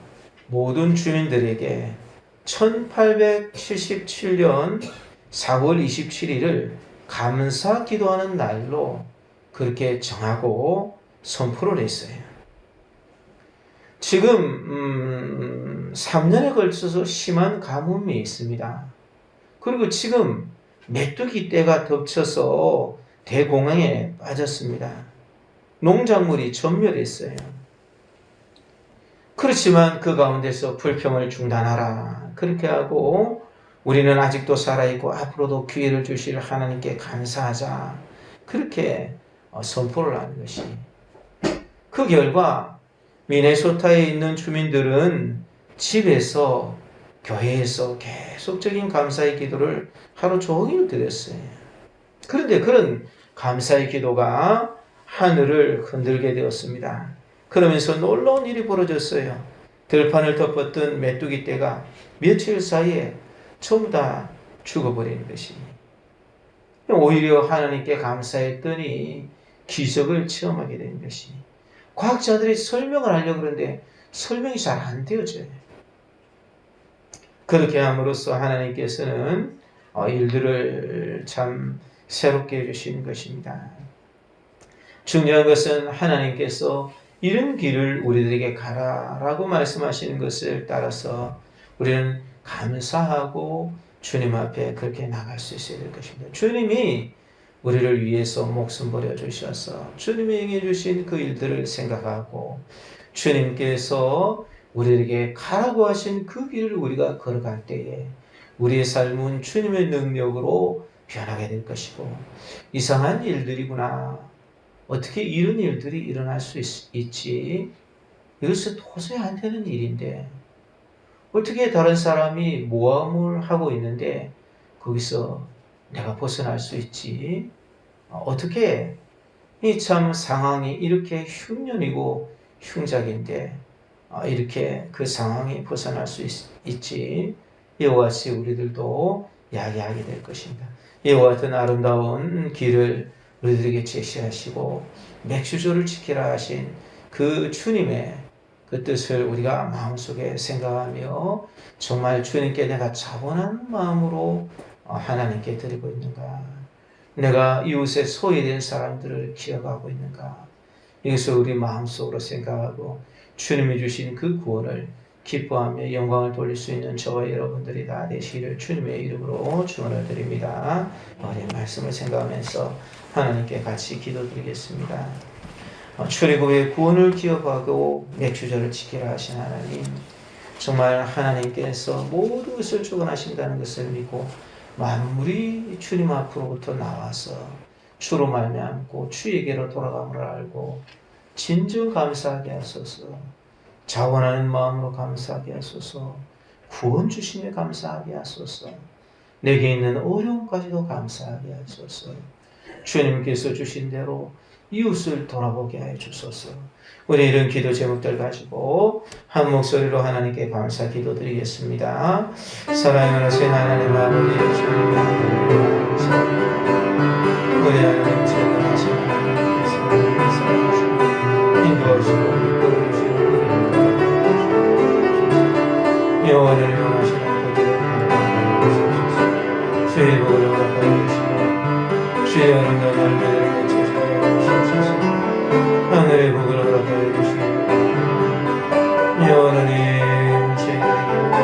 모든 주민들에게 1877년 4월 27일을 감사 기도하는 날로 그렇게 정하고 선포를 했어요. 지금 3년에 걸쳐서 심한 가뭄이 있습니다. 그리고 지금 메뚜기 떼가 덮쳐서 대공황에 빠졌습니다. 농작물이 전멸했어요. 그렇지만 그 가운데서 불평을 중단하라 그렇게 하고, 우리는 아직도 살아있고 앞으로도 기회를 주실 하나님께 감사하자 그렇게 선포를 하는 것이, 그 결과 미네소타에 있는 주민들은 집에서 교회에서 계속적인 감사의 기도를 하루 종일 드렸어요. 그런데 그런 감사의 기도가 하늘을 흔들게 되었습니다. 그러면서 놀라운 일이 벌어졌어요. 들판을 덮었던 메뚜기 떼가 며칠 사이에 전부 다 죽어버리는 것이, 오히려 하나님께 감사했더니 기적을 체험하게 된 것이, 과학자들이 설명을 하려고 그러는데 설명이 잘 안 되어져요. 그렇게 함으로써 중요한 것은 하나님께서 이런 길을 우리들에게 가라라고 말씀하시는 것을 따라서 우리는 감사하고 주님 앞에 그렇게 나갈 수 있어야 될 것입니다. 주님이 우리를 위해서 목숨 버려 주셔서 주님이 행해 주신 그 일들을 생각하고 주님께서 우리에게 가라고 하신 그 길을 우리가 걸어갈 때에 우리의 삶은 주님의 능력으로 변하게 될 것이고, 이상한 일들이구나, 어떻게 이런 일들이 일어날 수 있지, 이것은 도저히 안 되는 일인데 어떻게 다른 사람이 모험을 하고 있는데 거기서 내가 벗어날 수 있지, 어떻게 이 참 상황이 이렇게 흉년이고 흉작인데 이렇게 그 상황이 벗어날 수 있지, 이와 같이 우리들도 이야기하게 될 것입니다. 이와 같은 아름다운 길을 우리들에게 제시하시고 맥주조를 지키라 하신 그 주님의 그 뜻을 우리가 마음속에 생각하며 정말 주님께 내가 차분한 마음으로 하나님께 드리고 있는가, 내가 이웃의 소외된 사람들을 기억하고 있는가, 이것을 우리 마음속으로 생각하고 주님이 주신 그 구원을 기뻐하며 영광을 돌릴 수 있는 저와 여러분들이 다 되시기를 주님의 이름으로 축원을 드립니다. 우리 말씀을 생각하면서 하나님께 같이 기도드리겠습니다. 출애굽의 구원을 기억하고 맥주절을 지키라 하신 하나님, 정말 하나님께서 모든 것을 주관하신다는 것을 믿고 만물이 주님 앞으로부터 나와서 주로 말미암고 주에게로 돌아감을 알고 진정 감사하게 하소서. 자원하는 마음으로 감사하게 하소서. 구원 주심에 감사하게 하소서. 내게 있는 어려움까지도 감사하게 하소서. 주님께서 주신 대로 이웃을 돌아보게 해 주소서. 우리 이런 기도 제목들 가지고 한 목소리로 하나님께 감사 기도드리겠습니다. 사랑하는 하나님 아버지, 주님의 하나님 감사합니다. 우리 하나님 제공하신 하나님께서 인도하시고 이끌어주시고 영원을 영하시는 그들을 바라보시옵소서. 주의 복을 허락하여 주시고 주의 아름다운 열매를 하늘의 복을 허락하여 주시고 영원하님 저희들에게 복을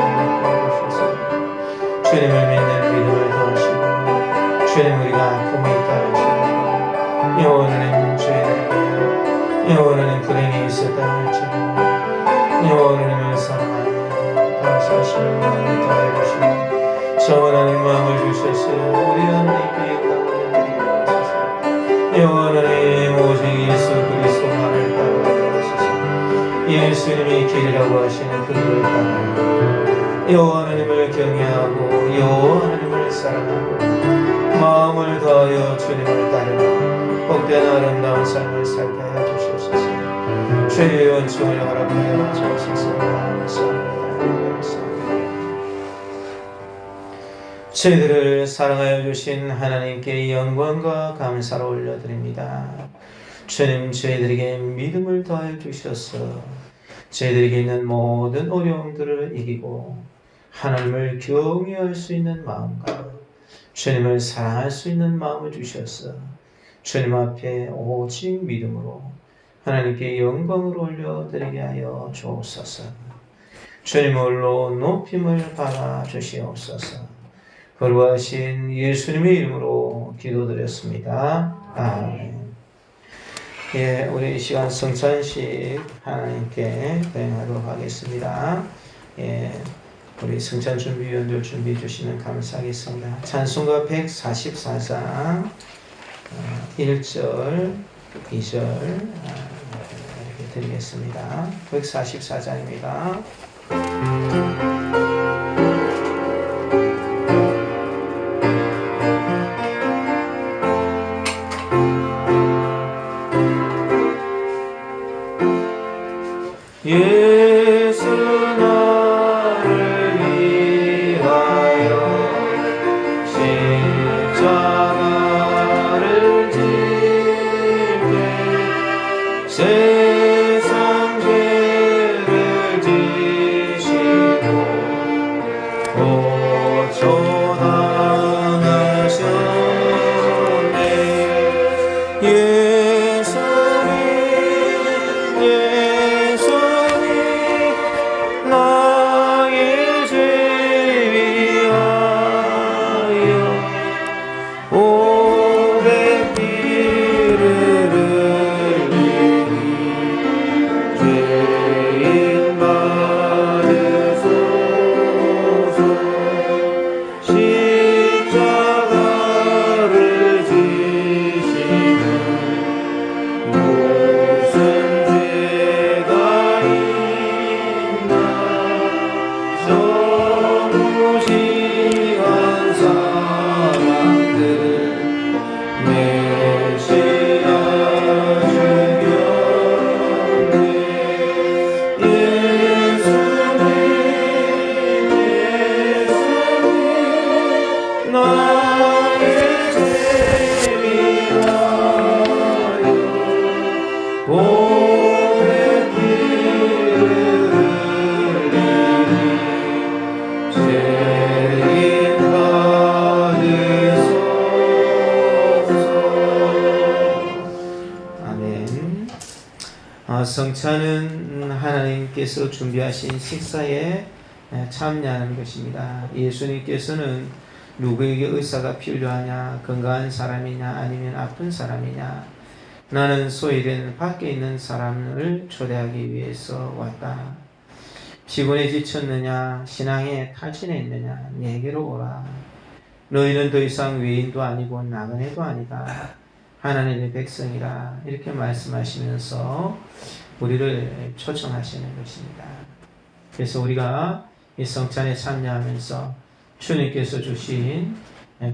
주셔서 주님을 믿는 믿음을 더하시고 주님 우리가 아픔이 있다 할지라도 영원하님 저희들에게 영원하님 불행이 있었다 할지라도 영원하님을 사랑하며 감사하시는 마음을 더하여 주시고 정원하는 마음을 주셔서 우리 하나님께 영광을 드리게 하소서. 영원하님 오직 예수 그리스도만을 따라가게 하소서. 예수님이 길이라고 하시는 그 길을 따라가고 여호와 하나님을 경외하고 여호와 하나님을 사랑하고 마음을 다하여 주님을 따르며 복된 아름다운 삶을 살게 하여 주시옵소서. 주의 은총을 허락하여 주옵소서. 감사합니다. 저희들을 사랑하여 주신 하나님께 영광과 감사를 올려드립니다. 주님, 저희들에게 믿음을 더하여 주셔서 저희들에게 있는 모든 어려움들을 이기고 하나님을 경외할 수 있는 마음과 주님을 사랑할 수 있는 마음을 주셔서 주님 앞에 오직 믿음으로 하나님께 영광을 올려드리게 하여 주옵소서. 주님 홀로 높임을 받아 주시옵소서. 거룩하신 예수님의 이름으로 기도드렸습니다. 아멘. 예, 우리 이 시간 성찬식 하나님께 대행하도록 하겠습니다. 예, 우리 성찬 준비위원들 준비해 주시면 감사하겠습니다. 찬송가 144장 1절, 2절 이렇게 드리겠습니다. 144장입니다. 예수 나를 위하여 십자가를 지게 세상 죄를 지시고 고초당하셨네. 예수 오래 길을 죄인 받으소서. 아멘. 성찬은 하나님께서 준비하신 식사에 참여하는 것입니다. 예수님께서는 누구에게 의사가 필요하냐, 건강한 사람이냐, 아니면 아픈 사람이냐, 나는 소외된 밖에 있는 사람을 초대하기 위해서 왔다. 피곤해 지쳤느냐, 신앙에 탈진했느냐, 내게로 오라. 너희는 더 이상 외인도 아니고 나그네도 아니다. 하나님의 백성이라. 이렇게 말씀하시면서 우리를 초청하시는 것입니다. 그래서 우리가 이 성찬에 참여하면서 주님께서 주신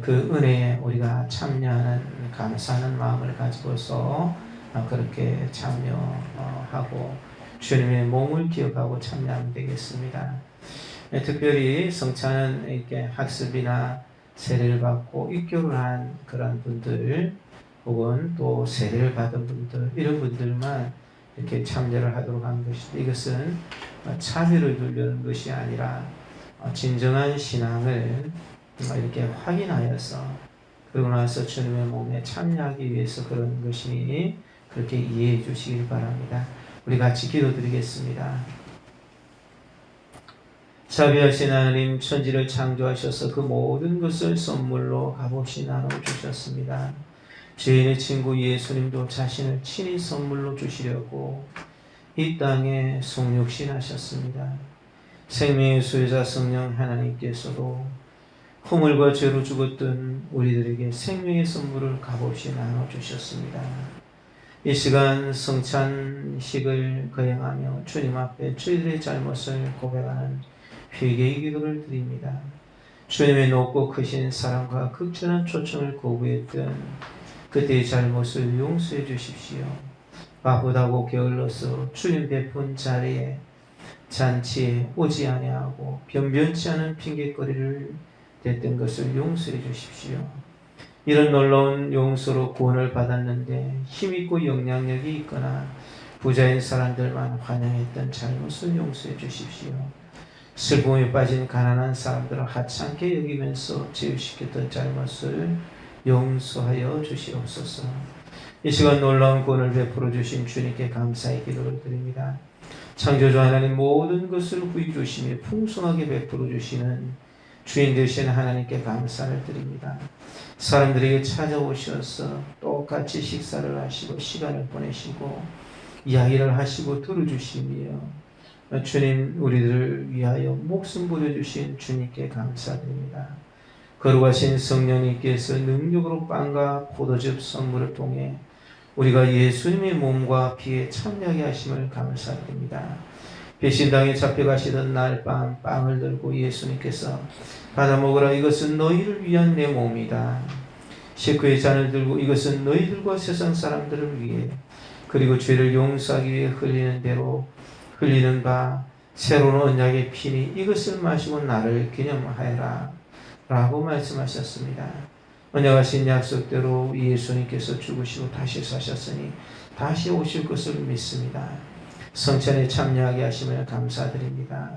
그 은혜에 우리가 참여하는 감사하는 마음을 가지고서 그렇게 참여하고 주님의 몸을 기억하고 참여하면 되겠습니다. 특별히 성찬은 이렇게 학습이나 세례를 받고 입교를 한 그런 분들 혹은 또 세례를 받은 분들 이런 분들만 이렇게 참여를 하도록 한 것인데 이것은 차별을 두려는 것이 아니라 진정한 신앙을 이렇게 확인하여서 그러고 나서 주님의 몸에 참여하기 위해서 그런 것이니 그렇게 이해해 주시길 바랍니다. 우리 같이 기도드리겠습니다. 자비하신 하나님, 천지를 창조하셔서 그 모든 것을 선물로 값없이 나눠주셨습니다. 죄인의 친구 예수님도 자신을 친히 선물로 주시려고 이 땅에 성육신하셨습니다. 생명의 수혜자 성령 하나님께서도 허물과 죄로 죽었던 우리들에게 생명의 선물을 값없이 나눠주셨습니다. 이 시간 성찬식을 거행하며 주님 앞에 저희들의 잘못을 고백하는 회개의 기도를 드립니다. 주님의 높고 크신 사랑과 극진한 초청을 거부했던 그때의 잘못을 용서해 주십시오. 바쁘다고 게을러서 주님 베푼 자리에 잔치에 오지 아니하고 변변치 않은 핑계거리를 댔던 것을 용서해 주십시오. 이런 놀라운 용서로 구원을 받았는데 힘있고 영향력이 있거나 부자인 사람들만 환영했던 잘못을 용서해 주십시오. 슬픔에 빠진 가난한 사람들을 하찮게 여기면서 제유시켰던 잘못을 용서하여 주시옵소서. 이 시간 놀라운 구원을 베풀어 주신 주님께 감사의 기도를 드립니다. 창조주 하나님 모든 것을 구입 주시며 풍성하게 베풀어 주시는 주인 되신 하나님께 감사를 드립니다. 사람들에게 찾아오셔서 똑같이 식사를 하시고 시간을 보내시고 이야기를 하시고 들어주시며 주님 우리들을 위하여 목숨 부려주신 주님께 감사드립니다. 거룩하신 성령님께서 능력으로 빵과 포도즙 선물을 통해 우리가 예수님의 몸과 피에 참여하게 하심을 감사드립니다. 배신당에 잡혀가시던 날 밤 빵을 들고 예수님께서 받아 먹으라 이것은 너희를 위한 내 몸이다. 식구의 잔을 들고 이것은 너희들과 세상 사람들을 위해 그리고 죄를 용서하기 위해 흘리는 대로 흘리는 바 새로운 언약의 피니 이것을 마시고 나를 기념하여라 라고 말씀하셨습니다. 언약하신 약속대로 예수님께서 죽으시고 다시 사셨으니 다시 오실 것을 믿습니다. 성찬에 참여하게 하심을 감사드립니다.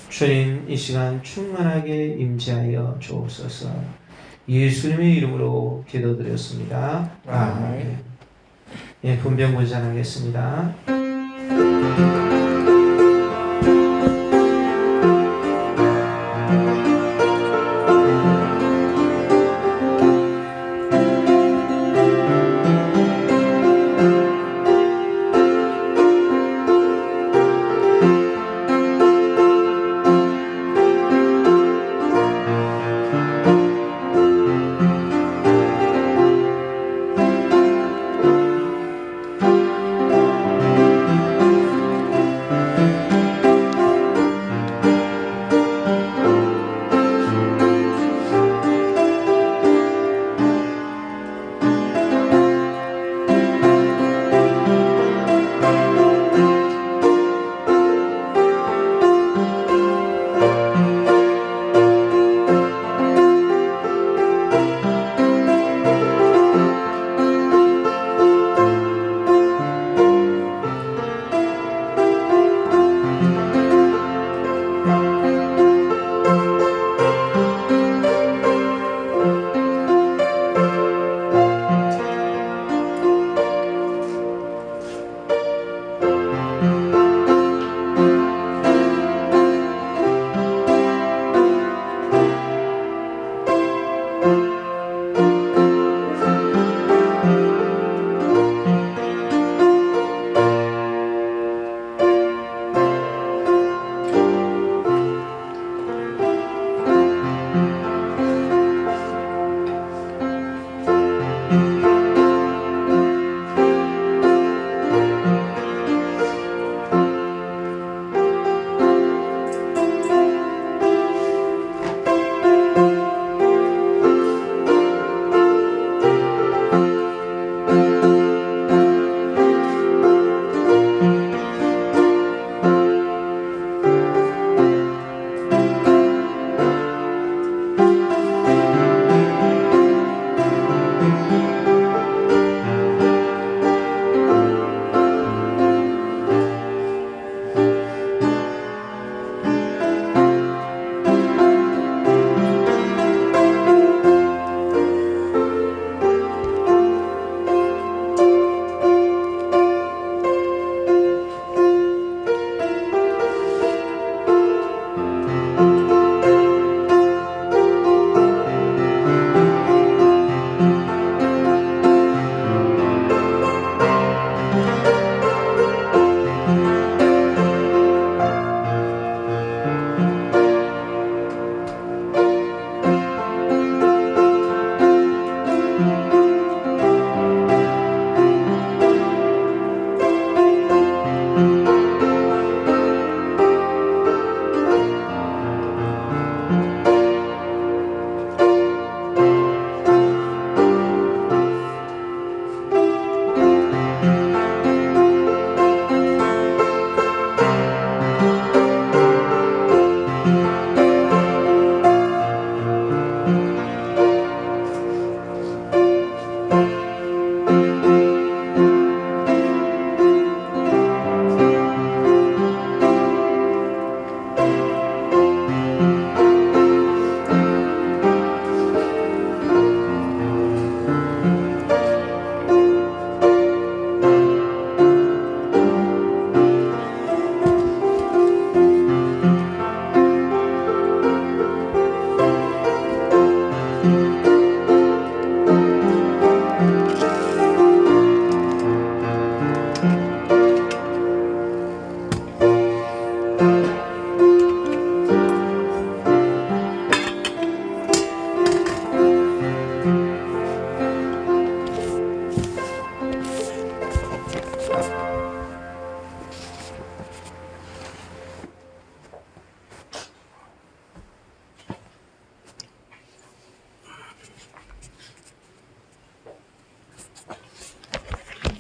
주님 이 시간 충만하게 임재하여 주옵소서. 예수님의 이름으로 기도드렸습니다. 아멘. 예, 분별 문산하겠습니다.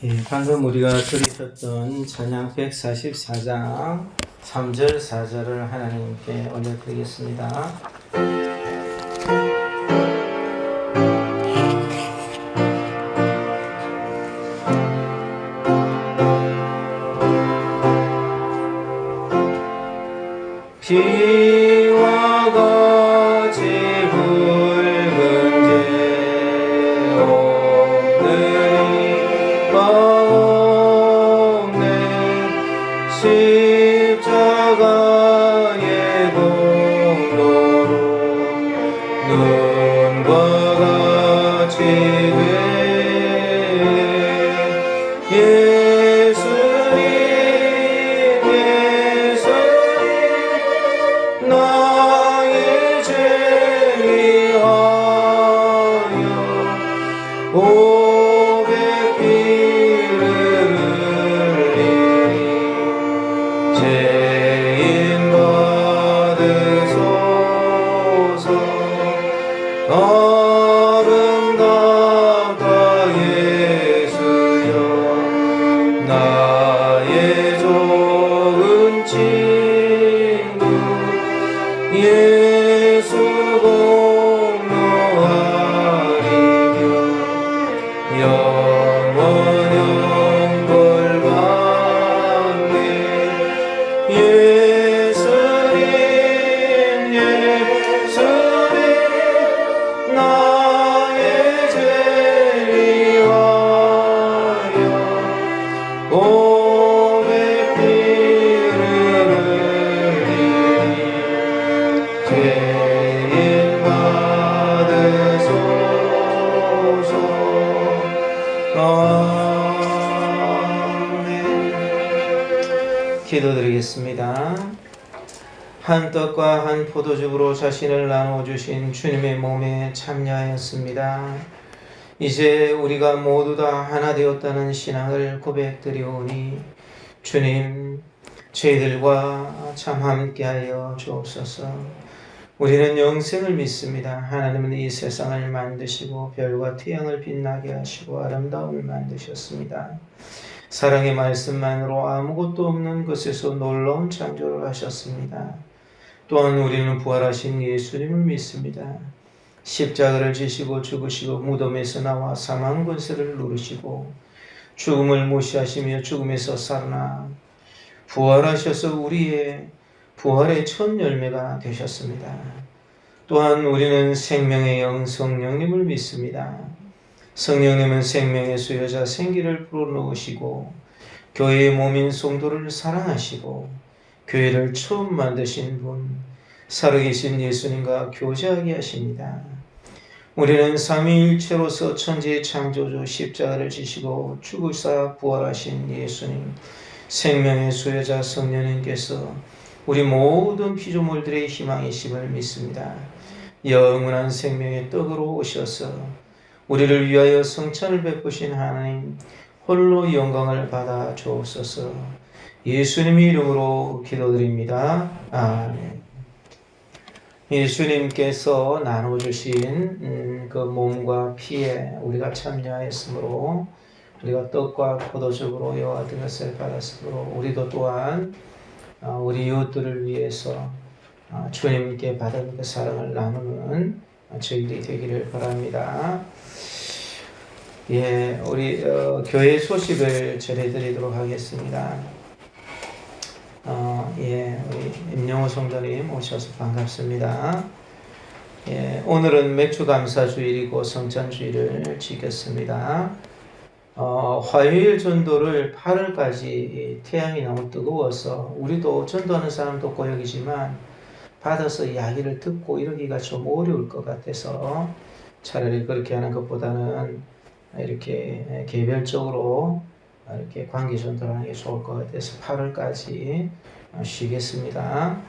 예, 방금 우리가 들으셨던 찬양 144장 3절 4절을 하나님께 올려드리겠습니다. 비와 같이 붉은 재 오늘이 없네 십자가의 공로로 눈과 같이 돼 예수님 나의 죄 위하여 오백 피를 흘리니 죄인 받으소서 아름답다 예수여 나의 좋은 친구 예수 공로하리며 영원 영벌 받네 예수님 예수님 나의 죄 위하여 오백 피를 흘리니 죄인 받으소서 아멘. 기도드리겠습니다. 한 떡과 한 포도즙으로 자신을 나눠주신 주님의 몸에 참여하였습니다. 이제 우리가 모두 다 하나 되었다는 신앙을 고백드리오니 주님 저희들과 참 함께하여 주옵소서. 우리는 영생을 믿습니다. 하나님은 이 세상을 만드시고 별과 태양을 빛나게 하시고 아름다움을 만드셨습니다. 사랑의 말씀만으로 아무것도 없는 것에서 놀라운 창조를 하셨습니다. 또한 우리는 부활하신 예수님을 믿습니다. 십자가를 지시고 죽으시고 무덤에서 나와 사망 권세를 누르시고 죽음을 무시하시며 죽음에서 살아나 부활하셔서 우리의 부활의 첫 열매가 되셨습니다. 또한 우리는 생명의 영 성령님을 믿습니다. 성령님은 생명의 수여자 생기를 불어넣으시고 교회의 몸인 성도를 사랑하시고 교회를 처음 만드신 분 살아계신 예수님과 교제하게 하십니다. 우리는 삼위일체로서 천지의 창조주 십자가를 지시고 죽으사 부활하신 예수님 생명의 수여자 성령님께서 우리 모든 피조물들의 희망이심을 믿습니다. 영원한 생명의 떡으로 오셔서 우리를 위하여 성찬을 베푸신 하나님 홀로 영광을 받아 주옵소서. 예수님의 이름으로 기도드립니다. 아멘. 예수님께서 나눠주신 그 몸과 피에 우리가 참여하였으므로 우리가 떡과 포도즙으로 여호와 같은 것을 받았으므로 우리도 또한 우리 이웃들을 위해서 주님께 받은 그 사랑을 나누는 저희들이 되기를 바랍니다. 예, 우리 교회 소식을 전해드리도록 하겠습니다. 예, 우리 임영호 성도님 오셔서 반갑습니다. 예, 오늘은 맥주 감사주일이고 성찬주일을 지켰습니다. 화요일 전도를 8월까지 태양이 너무 뜨거워서 우리도 전도하는 사람도 없고 여기지만 받아서 이야기를 듣고 이러기가 좀 어려울 것 같아서 차라리 그렇게 하는 것보다는 이렇게 개별적으로 이렇게 관계 전달하는 게 좋을 것 같아서 8월까지 쉬겠습니다.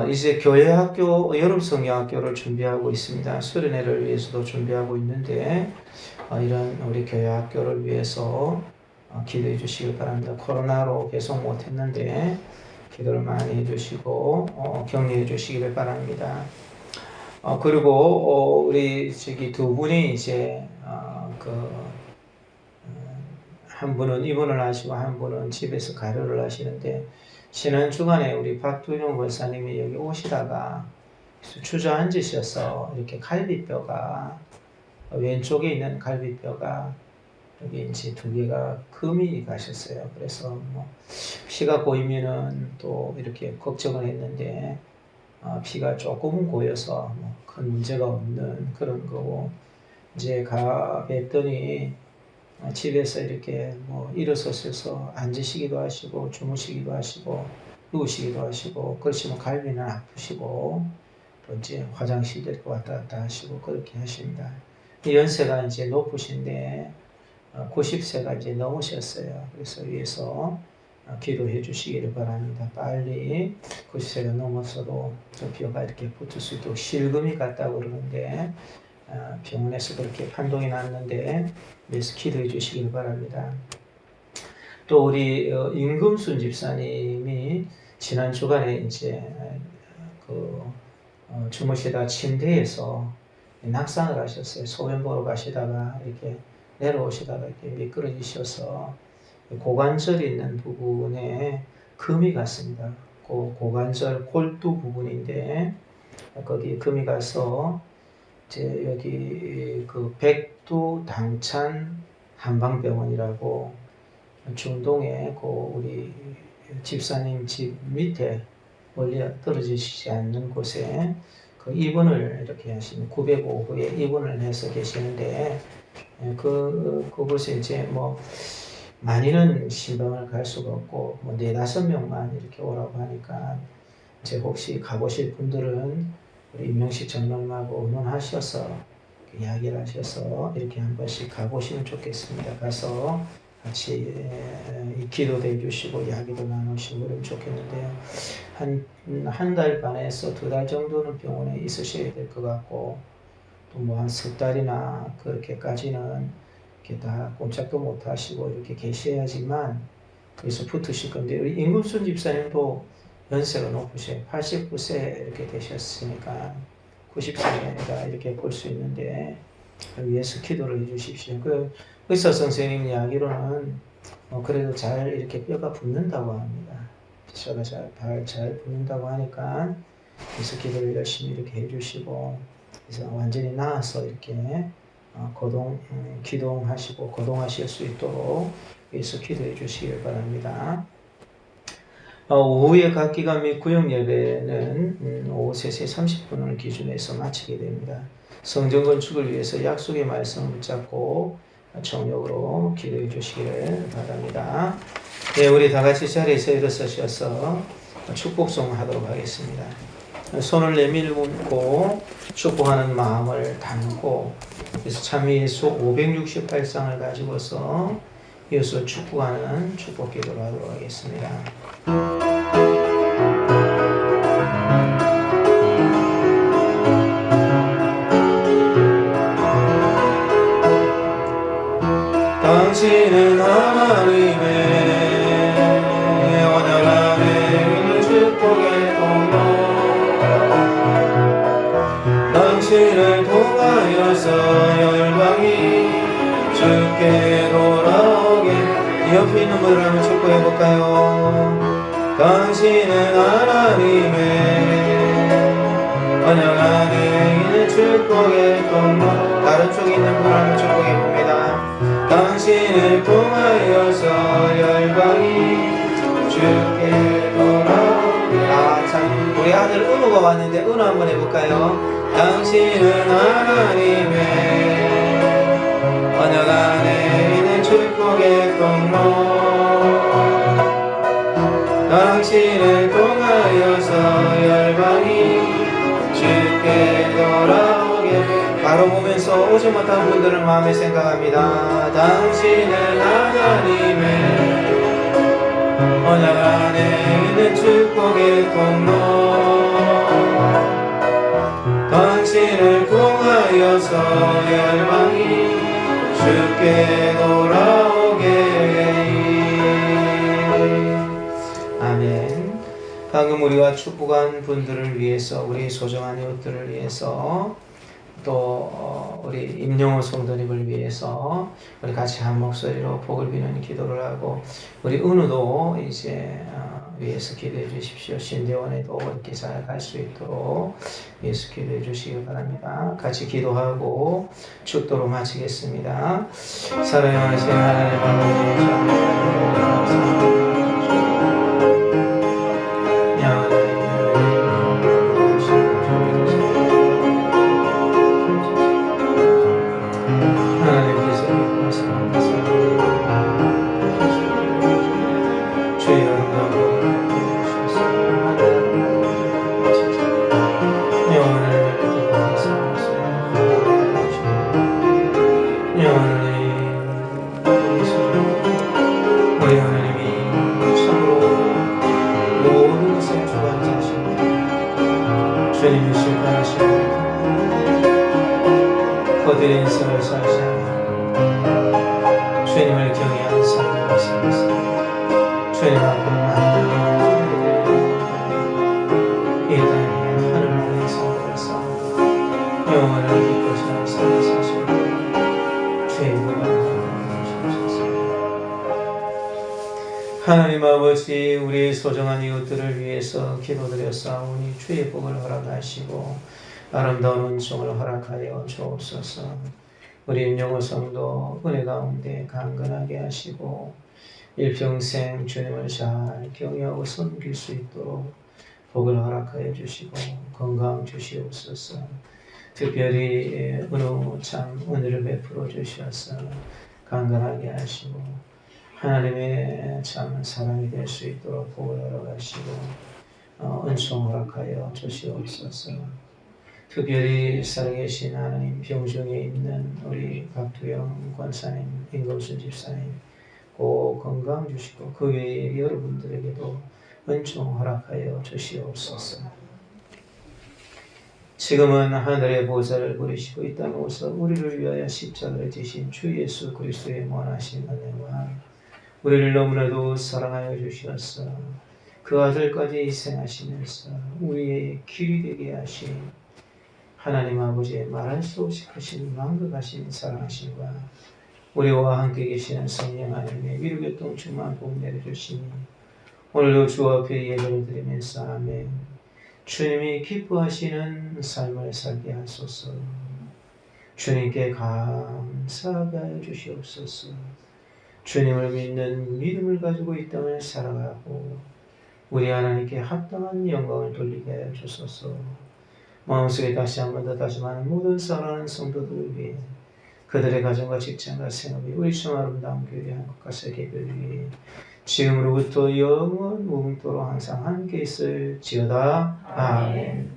이제 교회 학교, 여름 성경학교를 준비하고 있습니다. 수련회를 위해서도 준비하고 있는데, 이런 우리 교회 학교를 위해서 기도해 주시길 바랍니다. 코로나로 계속 못했는데, 기도를 많이 해주시고, 격려해 주시기를 바랍니다. 그리고, 우리 두 분이 이제, 한 분은 입원을 하시고, 한 분은 집에서 가료를 하시는데, 지난 주간에 우리 박두용 권사님이 여기 오시다가 주저앉으셔서 이렇게 갈비뼈가 왼쪽에 있는 갈비뼈가 여기 이제 2개가 금이 가셨어요. 그래서 뭐 피가 고이면은 또 이렇게 걱정을 했는데 피가 조금은 고여서 뭐 큰 문제가 없는 그런 거고 이제 가 뵀더니 집에서 이렇게 뭐 일어서셔서 앉으시기도 하시고 주무시기도 하시고 누우시기도 하시고 그러시면 갈비는 아프시고 또 이제 화장실 데리고 왔다 갔다 하시고 그렇게 하십니다. 연세가 이제 높으신데 90세가 이제 넘으셨어요. 그래서 위에서 기도해 주시기를 바랍니다. 빨리 90세가 넘어서도 저 뼈가 이렇게 붙을 수 있도록 실금이 같다고 그러는데 병원에서 그렇게 판독이 났는데 그래서 기도해 주시길 바랍니다. 또 우리 임금순 집사님이 지난 주간에 이제 주무시다 침대에서 낙상을 하셨어요. 소변 보러 가시다가 이렇게 내려오시다가 이렇게 미끄러지셔서 고관절 있는 부분에 금이 갔습니다. 고관절 골두 부분인데 거기 금이 가서 이제 여기 백두 당찬 한방병원이라고 중동에 우리 집사님 집 밑에 멀리 떨어지시지 않는 곳에 입원을 이렇게 하시는 905호에 입원을 해서 계시는데 그곳에 이제 뭐 많이는 신방을 갈 수가 없고 뭐 4-5명만 이렇게 오라고 하니까 이제 혹시 가보실 분들은 우리 임명식 장로님하고 의논하셔서 이야기를 하셔서 이렇게 한 번씩 가보시면 좋겠습니다. 가서 같이 기도도 해주시고 이야기도 나누시고 그러면 좋겠는데요. 한 달 반에서 2달 정도는 병원에 있으셔야 될 것 같고 또 뭐 한 3달이나 그렇게까지는 이렇게 다 꼼짝도 못 하시고 이렇게 계셔야지만 그래서 붙으실 건데 우리 임금순 집사님도 연세가 높으세요. 89세 이렇게 되셨으니까 90세가 이렇게 볼 수 있는데 위해서 기도를 해주십시오. 그 의사 선생님 이야기로는 그래도 잘 이렇게 뼈가 붙는다고 합니다. 뼈가 잘 붙는다고 하니까 그래서 기도를 열심히 이렇게 해주시고 그래서 완전히 나아서 이렇게 기동하시고 거동하실 수 있도록 위해서 기도해 주시길 바랍니다. 오후에 각 기관 및 구역 예배는 오후 3시 30분을 기준해서 마치게 됩니다. 성전 건축을 위해서 약속의 말씀을 붙잡고 정력으로 기도해 주시기를 바랍니다. 네, 우리 다 같이 자리에서 일어서셔서 축복송 하도록 하겠습니다. 손을 내밀고 축복하는 마음을 담고 그래서 참 예수 568장을 가지고서 이어서 축복하는 축복 기도를 하도록 하겠습니다. 당신은 하나님의 원활한 축복의 통로 당신을 통하여서 열방이 주께 돌아오게 옆에 있는 분을 한번 축복해 볼까요? 당신은 하나님의 원활한 축복의 통로 다른 쪽에 있는 분을 한번 축복해 봅니다. 당신을 통하여서 열방이 주께 돌아오게 참 우리 아들 은우가 왔는데 은우 한번 해볼까요? 당신은 하나님의 언약 안에 있는 축복의 통로 당신을 통하여서 열방이 주께 돌아오게 바로 보면서 위해서 오지 못한 분들을 마음에 생각합니다. 당신은 하나님의 언약 안에 있는 축복의 통로, 당신을 통하여서 열방이 주께 돌아오게 하리. 아멘. 방금 우리가 축복한 분들을 위해서, 우리 소중한 이웃들을 위해서, 또 우리 임영호 성도님을 위해서 우리 같이 한 목소리로 복을 비는 기도를 하고, 우리 은우도 이제 위해서 기도해 주십시오. 신대원에도 이렇게 잘 갈 수 있도록 위해서 기도해 주시기 바랍니다. 같이 기도하고 축도로 마치겠습니다. 사랑하신 하나님 아버지, 감사합니다. 우리 하나님이 참으로 모든 것을 주관자시고 주님이 실패하시고 거듭된 삶을 살지 않아 주님을 경외하는 삶을 살면서 주님 앞에 만들어 이 땅에 하늘 아래 성도를 쌓고 영원을 기뻐하시는 삶을 사시고 주의 복을 하나님 아버지, 우리 소중한 이웃들을 위해서 기도드렸사오니 주의 복을 허락하시고 아름다운 은총을 허락하여 주옵소서. 우리 임영호 성도 은혜 가운데 강건하게 하시고 일평생 주님을 잘 경외하고 섬길 수 있도록 복을 허락하여 주시고 건강 주시옵소서. 특별히 은우 참 은혜를 베풀어 주셔서 강건하게 하시고 하나님의 참 사람이 될 수 있도록 복을 허락하시고 은총 허락하여 주시옵소서. 특별히 살아계신 하나님 병중에 있는 우리 박두영 권사님, 임금순 집사님 꼭 건강 주시고 그 외에 여러분들에게도 은총 허락하여 주시옵소서. 지금은 하늘의 보좌를 부리시고 이 땅에 오서 우리를 위하여 십자가를 지신 주 예수 그리스도의 원하신 은혜와 우리를 너무나도 사랑하여 주셔서 그 아들까지 희생하시면서 우리의 길이 되게 하신 하나님 아버지의 말할 수 없이 크신 만극하신 사랑하심과 우리와 함께 계시는 성령 하나님의 위로교통 충만 복 내려주시니 오늘도 주 앞에 예배를 드리면서 아멘. 주님이 기뻐하시는 삶을 살게 하소서. 주님께 감사하게 하여 주시옵소서. 주님을 믿는 믿음을 가지고 이 땅을 살아가고 우리 하나님께 합당한 영광을 돌리게 하여 주소서. 마음속에 다시 한 번 더 다짐하는 모든 사랑하는 성도들을 위해 그들의 가정과 직장과 생업이 우리 참 아름다운 교회 한국과 세계를 위해 지금으로부터 영원 무궁토록 항상 함께 있을지어다. 아멘.